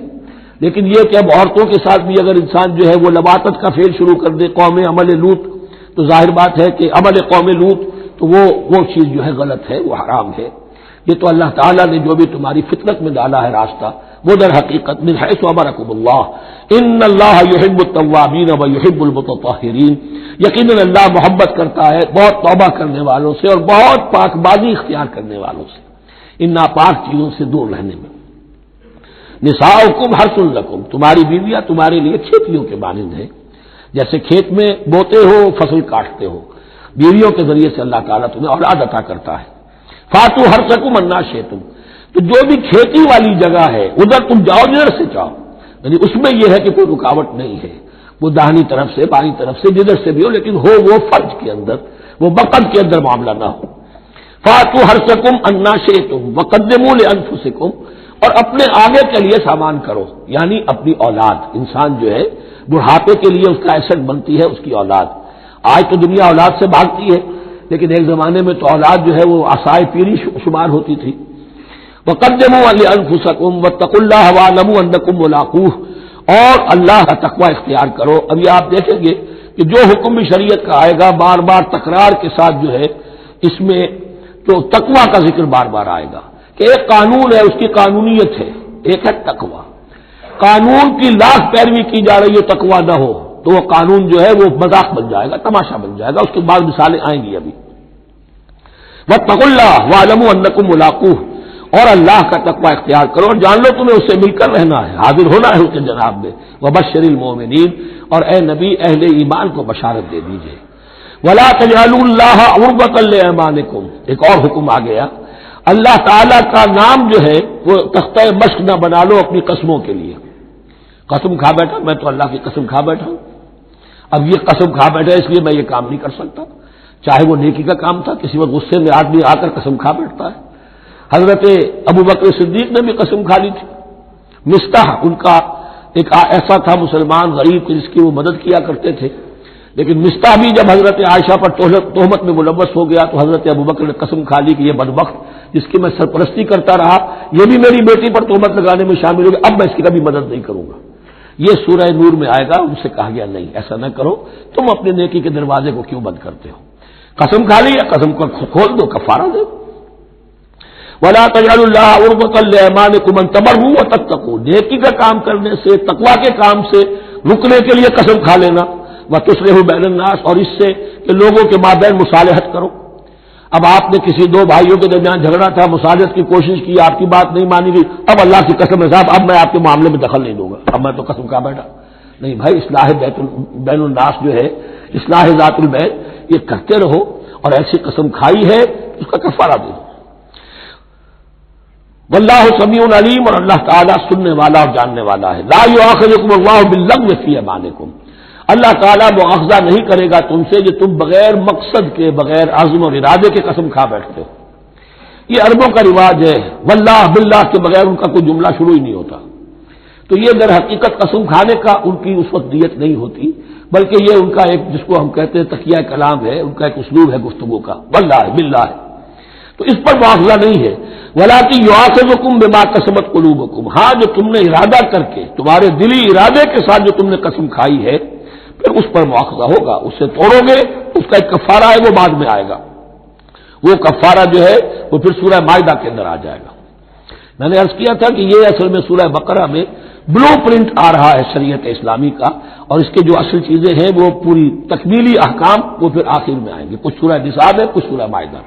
لیکن یہ کہ اب عورتوں کے ساتھ بھی اگر انسان جو ہے وہ لواطت کا فعل شروع کر دے قوم عمل لوط، تو ظاہر بات ہے کہ عمل قوم لوط تو وہ چیز جو ہے غلط ہے، وہ حرام ہے. یہ تو اللہ تعالیٰ نے جو بھی تمہاری فطرت میں ڈالا ہے راستہ، وہ در حقیقت من حیث امرکم اللہ، ان اللہ یحب التوابین و یحب المتطہرین، یقیناً اللہ محبت کرتا ہے بہت توبہ کرنے والوں سے اور بہت پاک بازی اختیار کرنے والوں سے، ان ناپاک چیزوں سے دور رہنے میں. نساؤکم حرث لکم، تمہاری بیویاں تمہارے لیے کھیتیوں کے مانند ہیں، جیسے کھیت میں بوتے ہو فصل کاٹتے ہو، بیویوں کے ذریعے سے اللہ تعالیٰ تمہیں اولاد عطا کرتا ہے. فاتو حرثکم انا شئتم، تو جو بھی کھیتی والی جگہ ہے ادھر تم جاؤ جدھر سے چاہو، یعنی اس میں یہ ہے کہ کوئی رکاوٹ نہیں ہے، وہ داہنی طرف سے بائیں طرف سے جدھر سے بھی ہو، لیکن ہو وہ فرض کے اندر، وہ وقت کے اندر معاملہ نہ ہو. فاتو حرثکم انا شئتم وقدموا لانفسکم، اور اپنے آگے کے لیے سامان کرو، یعنی اپنی اولاد. انسان جو ہے بڑھاپے کے لیے اس کا ایسٹ بنتی ہے اس کی اولاد. آج تو دنیا اولاد سے بھاگتی ہے، لیکن ایک زمانے میں تو اولاد جو ہے وہ عصائے پیری شمار ہوتی تھی. وَقَدِّمُوا لِأَنفُسَكُمْ وَاتَّقُوا اللَّهَ وَاعْلَمُوا أَنَّكُم مُّلَاقُوهُ، اور اللہ کا تقوی اختیار کرو. ابھی آپ دیکھیں گے کہ جو حکم بھی شریعت کا آئے گا بار بار تکرار کے ساتھ جو ہے اس میں تو تقوی کا ذکر بار بار آئے گا کہ ایک قانون ہے، اس کی قانونیت ہے، ایک ہے تقوی. قانون کی لاکھ پیروی کی جا رہی ہے تقویٰ نہ ہو تو وہ قانون جو ہے وہ مذاق بن جائے گا، تماشا بن جائے گا. اس کے بعد مثالیں آئیں گی ابھی. واتقوا اللہ واعلموا انکم ملاقوہ، اور اللہ کا تقویٰ اختیار کرو اور جان لو تمہیں اس سے مل کر رہنا ہے، حاضر ہونا ہے اس کے جناب میں. وبشر المؤمنین، اور اے نبی اہل ایمان کو بشارت دے دیجئے. ولا تجعلوا اللہ عرضۃ لایمانکم، ایک اور حکم آ گیا، اللہ تعالی کا نام جو ہے وہ تختہ مشق نہ بنا لو اپنی قسموں کے لیے. قسم کھا بیٹھا میں تو اللہ کی قسم کھا بیٹھا ہوں، اب یہ قسم کھا بیٹھا اس لیے میں یہ کام نہیں کر سکتا. چاہے وہ نیکی کا کام تھا، کسی وقت غصے میں آدمی آ کر قسم کھا بیٹھتا ہے. حضرت ابوبکر صدیق نے بھی قسم کھا لی تھی. مستح ان کا ایک ایسا تھا مسلمان غریب جس کی وہ مدد کیا کرتے تھے، لیکن مستح بھی جب حضرت عائشہ پر تہمت میں ملوث ہو گیا تو حضرت ابوبکر نے قسم کھا لی کہ یہ بدبخت جس کی میں سرپرستی کرتا رہا یہ بھی میری بیٹی پر تہمت لگانے میں شامل ہو گیا، اب میں اس کی کبھی مدد نہیں کروں گا. یہ سورہ نور میں آئے گا. ان سے کہا گیا نہیں ایسا نہ کرو، تم اپنے نیکی کے دروازے کو کیوں بند کرتے ہو؟ قسم کھا لی، قسم کو کھول دو، کفارہ دو. ولا تجعلوا اللہ عرضۃ لایمانکم ان تبروا وتتقوا، نیکی کا کام کرنے سے، تقویٰ کے کام سے رکنے کے لیے قسم کھا لینا. وتصلحوا بین الناس، اور اس سے کہ لوگوں کے مابین مصالحت کرو. اب آپ نے کسی دو بھائیوں کے درمیان جھگڑا تھا، مصالحت کی کوشش کی، آپ کی بات نہیں مانی گئی، اب اللہ کی قسم ہے صاحب اب میں آپ کے معاملے میں دخل نہیں دوں گا، اب میں تو قسم کھا بیٹھا. نہیں بھائی، اصلاح بین الناس جو ہے، اصلاح ذات البین، یہ کرتے رہو. اور ایسی قسم کھائی ہے اس کا کفارہ دے دو. واللہ سمیع علیم، اور اللہ تعالیٰ سننے والا اور جاننے والا ہے. لا یؤاخذکم اللہ باللغو فی ایمانکم، اللہ تعالیٰ مؤاخذہ نہیں کرے گا تم سے جو تم بغیر مقصد کے، بغیر عزم اور ارادے کے قسم کھا بیٹھتے ہو. یہ عربوں کا رواج ہے، واللہ باللہ کے بغیر ان کا کوئی جملہ شروع ہی نہیں ہوتا. تو یہ در حقیقت قسم کھانے کا ان کی اس وقت نیت نہیں ہوتی، بلکہ یہ ان کا ایک جس کو ہم کہتے ہیں تقیہ کلام ہے، ان کا ایک اسلوب ہے گفتگو کا، واللہ باللہ. تو اس پر مواخذہ نہیں ہے. ولاکن یؤاخذکم بما کسبت قلوبکم، ہاں جو تم نے ارادہ کر کے، تمہارے دلی ارادے کے ساتھ جو تم نے قسم کھائی ہے، پھر اس پر مواخذہ ہوگا. اس سے توڑو گے، اس کا ایک کفارہ ہے، وہ بعد میں آئے گا. وہ کفارہ جو ہے وہ پھر سورہ مائدہ کے اندر آ جائے گا. میں نے عرض کیا تھا کہ یہ اصل میں سورہ بقرہ میں بلو پرنٹ آ رہا ہے شریعت اسلامی کا، اور اس کے جو اصل چیزیں ہیں وہ پوری تکمیلی احکام وہ پھر آخر میں آئیں گے. کچھ سورہ نساء ہے، کچھ سورہ مائدہ.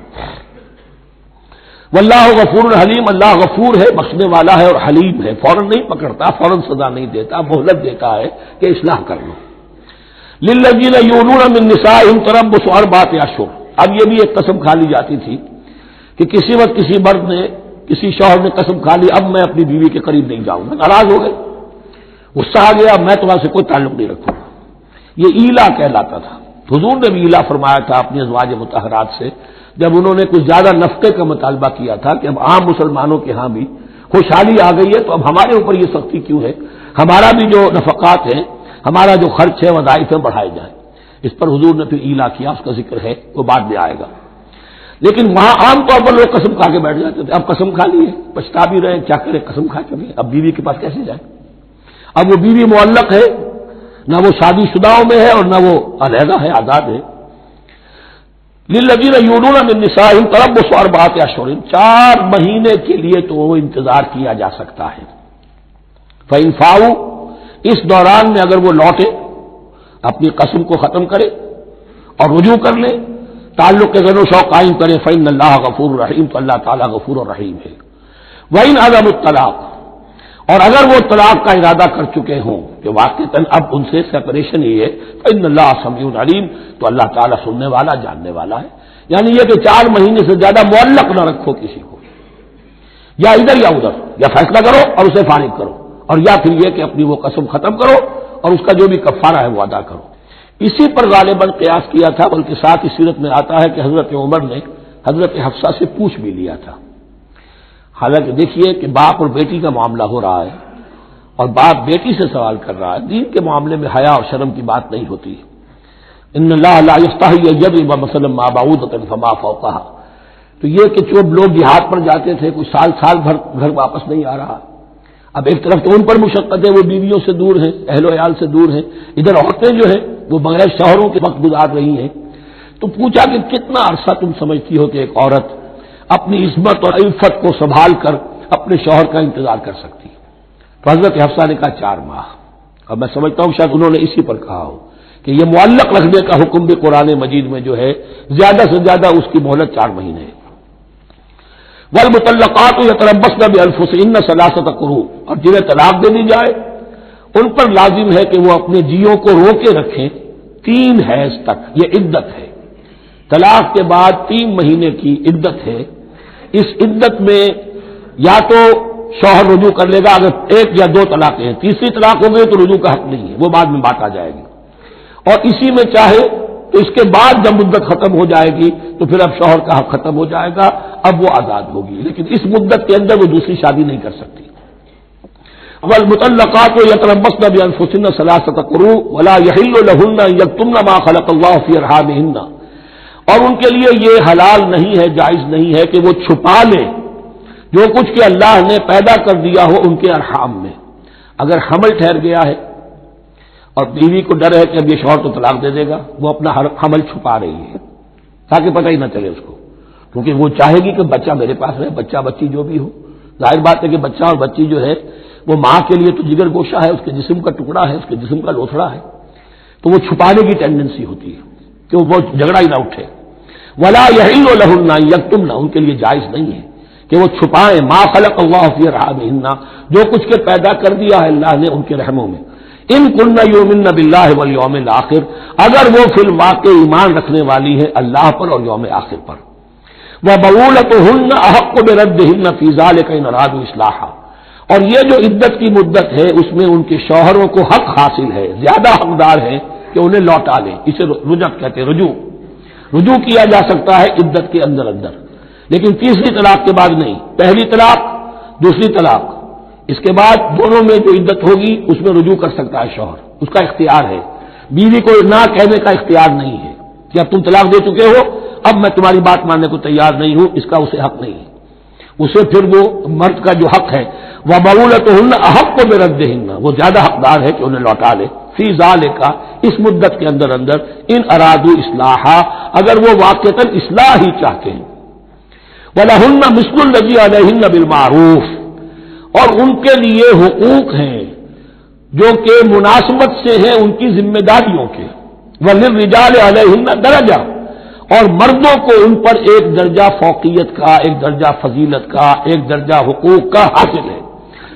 واللہ غفور حلیم، اللہ غفور ہے، بخشنے والا ہے اور حلیم ہے، فوراً نہیں پکڑتا، فوراً سزا نہیں دیتا، مہلت دیتا ہے کہ اصلاح کر لو. للذین یؤلون من نسائہم تربص اربعۃ اشہر، اب یہ بھی ایک قسم کھا لی جاتی تھی کہ کسی وقت کسی مرد نے، کسی شوہر نے قسم کھا لی اب میں اپنی بیوی کے قریب نہیں جاؤں گا، ناراض ہو گئے، غصہ آ گیا، میں تمہارے سے کوئی تعلق نہیں رکھوں گا. یہ ایلا کہلاتا تھا. حضور نے بھی ایلا فرمایا تھا اپنی ازواج مطہرات سے جب انہوں نے کچھ زیادہ نفقے کا مطالبہ کیا تھا کہ اب عام مسلمانوں کے ہاں بھی خوشحالی آ گئی ہے تو اب ہمارے اوپر یہ سختی کیوں ہے، ہمارا بھی جو نفقات ہیں، ہمارا جو خرچ ہے، وظائف ہیں، بڑھائے جائیں. اس پر حضور نے پھر ایلا کیا، اس کا ذکر ہے وہ بعد میں آئے گا. لیکن وہاں عام طور پر لوگ قسم کھا کے بیٹھ جاتے تھے. اب قسم کھا لی ہے، پچھتا بھی رہے، کیا کرے، قسم کھا چکے، اب بیوی کے پاس کیسے جائے؟ اب وہ بیوی معلق ہے، نہ وہ شادی شداؤں میں ہے اور نہ وہ علیحدہ ہے، آزاد ہے. للذین یؤلون من نسائہم تربص اربعۃ اشہر، 4 مہینے کے لیے تو وہ انتظار کیا جا سکتا ہے. فإن فاؤوا، اس دوران میں اگر وہ لوٹے، اپنی قسم کو ختم کرے اور رجوع کر لے، تعلق کے گن و شوق قائم کرے، فإن اللہ غفور رحیم، تو اللہ تعالیٰ غفور و رحیم ہے. وإن عزموا الطلاق، اور اگر وہ طلاق کا ارادہ کر چکے ہوں کہ واقعتاً اب ان سے سپریشن ہی ہے، فإن اللہ سمیع علیم، تو اللہ تعالیٰ سننے والا، جاننے والا ہے. یعنی یہ کہ 4 مہینے سے زیادہ معلق نہ رکھو کسی کو، یا ادھر یا ادھر، یا فیصلہ کرو اور اسے فارغ کرو، اور یا پھر یہ کہ اپنی وہ قسم ختم کرو اور اس کا جو بھی کفارہ ہے وہ ادا کرو. اسی پر غالباً قیاس کیا تھا، بلکہ ساتھ اس سیرت میں آتا ہے کہ حضرت عمر نے حضرت حفصہ سے پوچھ بھی لیا تھا. حالانکہ دیکھیے کہ باپ اور بیٹی کا معاملہ ہو رہا ہے اور باپ بیٹی سے سوال کر رہا ہے، دین کے معاملے میں حیا اور شرم کی بات نہیں ہوتی. ان اللہ لا یستحی ان یضرب مثلا ما بعوضۃ فما فوقها، تو یہ کہ جو لوگ جہاد پر جاتے تھے کوئی سال بھر گھر واپس نہیں آ رہا، اب ایک طرف تو ان پر مشقت ہے، وہ بیویوں سے دور ہیں، اہل و عیال سے دور ہیں، ادھر عورتیں جو ہیں وہ بغیر شوہروں کے وقت گزار رہی ہیں. تو پوچھا کہ کتنا عرصہ تم سمجھتی ہو کہ ایک عورت اپنی عصمت اور عفت کو سنبھال کر اپنے شوہر کا انتظار کر سکتی ہے؟ تو حضرت حفصہ نے کہا 4 ماہ. اور میں سمجھتا ہوں شاید انہوں نے اسی پر کہا ہو کہ یہ معلق رکھنے کا حکم بھی قرآن مجید میں جو ہے زیادہ سے زیادہ اس کی مہلت 4 مہینے ہے. والمطلقات یتربصن بانفسهن 3 قروء، اور جنہیں طلاق دے دی جائے ان پر لازم ہے کہ وہ اپنے جیوں کو روکے رکھیں 3 حیض تک. یہ عدت ہے، طلاق کے بعد 3 مہینے کی عدت ہے. اس عدت میں یا تو شوہر رجوع کر لے گا اگر 1 یا 2 طلاقیں ہیں، تیسری طلاق ہو گئی تو رجوع کا حق نہیں ہے، وہ بعد میں بات آ جائے گی. اور اسی میں چاہے تو اس کے بعد جب مدت ختم ہو جائے گی تو پھر اب شوہر کا حق ختم ہو جائے گا، اب وہ آزاد ہوگی، لیکن اس مدت کے اندر وہ دوسری شادی نہیں کر سکتی. والمطلقات یتربصن بانفسهن 3 قروء ولا يحل لهن ان يكتمن ما خلق الله في ارحامهن، اور ان کے لیے یہ حلال نہیں ہے، جائز نہیں ہے کہ وہ چھپا لیں جو کچھ کہ اللہ نے پیدا کر دیا ہو ان کے ارحام میں. اگر حمل ٹھہر گیا ہے اور بیوی کو ڈر ہے کہ اب یہ شوہر تو طلاق دے دے گا، وہ اپنا حمل چھپا رہی ہے تاکہ پتہ ہی نہ چلے اس کو، کیونکہ وہ چاہے گی کہ بچہ میرے پاس رہے، بچہ بچی جو بھی ہو. ظاہر بات ہے کہ بچہ اور بچی جو ہے وہ ماں کے لیے تو جگر گوشہ ہے، اس کے جسم کا ٹکڑا ہے، اس کے جسم کا لوتھڑا ہے، تو وہ چھپانے کی ٹینڈنسی ہوتی ہے کہ وہ جھگڑا ہی نہ اٹھے. ولا يحل لهن ان يكتمن، ان کے لیے جائز نہیں ہے کہ وہ چھپائیں ما خلق اللہ فی ارحامہن، جو کچھ کے پیدا کر دیا ہے اللہ نے ان کے رحموں میں. ان کن یؤمنن باللہ والیوم الاخر، اگر وہ فی الواقع ایمان رکھنے والی ہے اللہ پر اور یوم آخر پر. وبعولتهن احق بردهن فی ذلک ان ارادوا اصلاحا، اور یہ جو عدت کی مدت ہے اس میں ان کے شوہروں کو حق حاصل ہے، زیادہ حقدار ہے کہ انہیں لوٹا لیں. اسے رجعت کہتے ہیں، رجوع کیا جا سکتا ہے عدت کے اندر لیکن تیسری طلاق کے بعد نہیں. پہلی طلاق، دوسری طلاق، اس کے بعد دونوں میں جو عدت ہوگی اس میں رجوع کر سکتا ہے شوہر، اس کا اختیار ہے. بیوی کو نہ کہنے کا اختیار نہیں ہے کہ اب تم طلاق دے چکے ہو، اب میں تمہاری بات ماننے کو تیار نہیں ہوں، اس کا اسے حق نہیں ہے. اسے پھر وہ مرد کا جو حق ہے وَبَعُولَتُهُنَّ أَحَقُّ بِرَدِّهِنَّ، وہ زیادہ حقدار ہے کہ انہیں لوٹا لے. فی ذالک، اس مدت کے اندر ان ارادوا اصلاحا، اگر وہ واقعتاً اصلاح ہی چاہتے ہیں. وَلَهُنَّ مِثْلُ الَّذِي عَلَيْهِنَّ بِالْمَعْرُوفِ، اور ان کے لیے حقوق ہیں جو کہ مناسبت سے ہیں ان کی ذمہ داریوں کے. وَلِلرِّجَالِ عَلَيْهِنَّ دَرَجَةٌ، اور مردوں کو ان پر ایک درجہ فوقیت کا، ایک درجہ فضیلت کا، ایک درجہ حقوق کا حاصل ہے.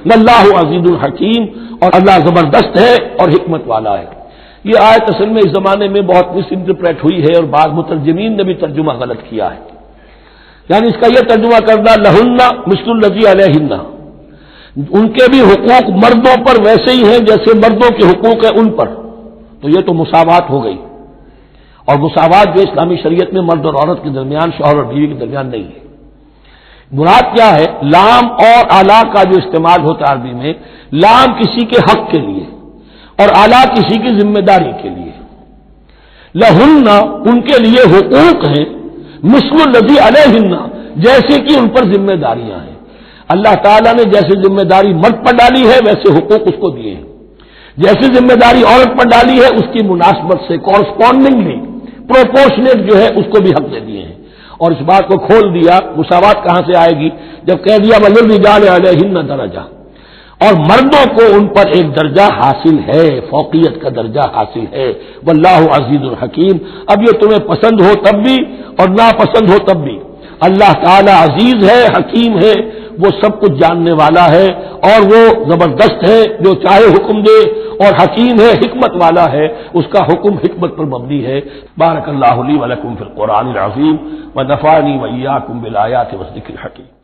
واللہ عزیز الحکیم، اور اللہ زبردست ہے اور حکمت والا ہے. یہ آیت اصل میں اس زمانے میں بہت مس انٹرپریٹ ہوئی ہے اور بعض مترجمین نے بھی ترجمہ غلط کیا ہے. یعنی اس کا یہ ترجمہ کرنا لہن مثل الذی علیہن، ان کے بھی حقوق مردوں پر ویسے ہی ہیں جیسے مردوں کے حقوق ہیں ان پر، تو یہ تو مساوات ہو گئی. اور مساوات جو اسلامی شریعت میں مرد اور عورت کے درمیان، شوہر اور بیوی کے درمیان نہیں ہے. مراد کیا ہے؟ لام اور اعلیٰ کا جو استعمال ہوتا ہے عربی میں، لام کسی کے حق کے لیے اور اعلیٰ کسی کی ذمہ داری کے لیے. لہن ان کے لیے حقوق ہیں، مثل الذی علیہن جیسے کہ ان پر ذمہ داریاں ہیں. اللہ تعالیٰ نے جیسے ذمہ داری مرد پر ڈالی ہے ویسے حقوق اس کو دیے ہیں. جیسے ذمہ داری عورت پر ڈالی ہے اس کی مناسبت سے کورسپونڈنگلی پروپورشنیٹ جو ہے اس کو بھی حق دے دیے ہیں. اور اس بات کو کھول دیا مساوات کہاں سے آئے گی جب کہہ دیا وَلِلرِّجَالِ عَلَيْهِنَّ دَرَجَةٌ، اور مردوں کو ان پر ایک درجہ حاصل ہے، فوقیت کا درجہ حاصل ہے. واللہ عزیز الحکیم، اب یہ تمہیں پسند ہو تب بھی اور ناپسند ہو تب بھی اللہ تعالی عزیز ہے، حکیم ہے، وہ سب کچھ جاننے والا ہے اور وہ زبردست ہے، جو چاہے حکم دے، اور حکیم ہے، حکمت والا ہے، اس کا حکم حکمت پر مبنی ہے. بارک اللہ لی ولکم فی القرآن العظیم ونفعنی وإیاکم بالآیات والذکر الحکیم.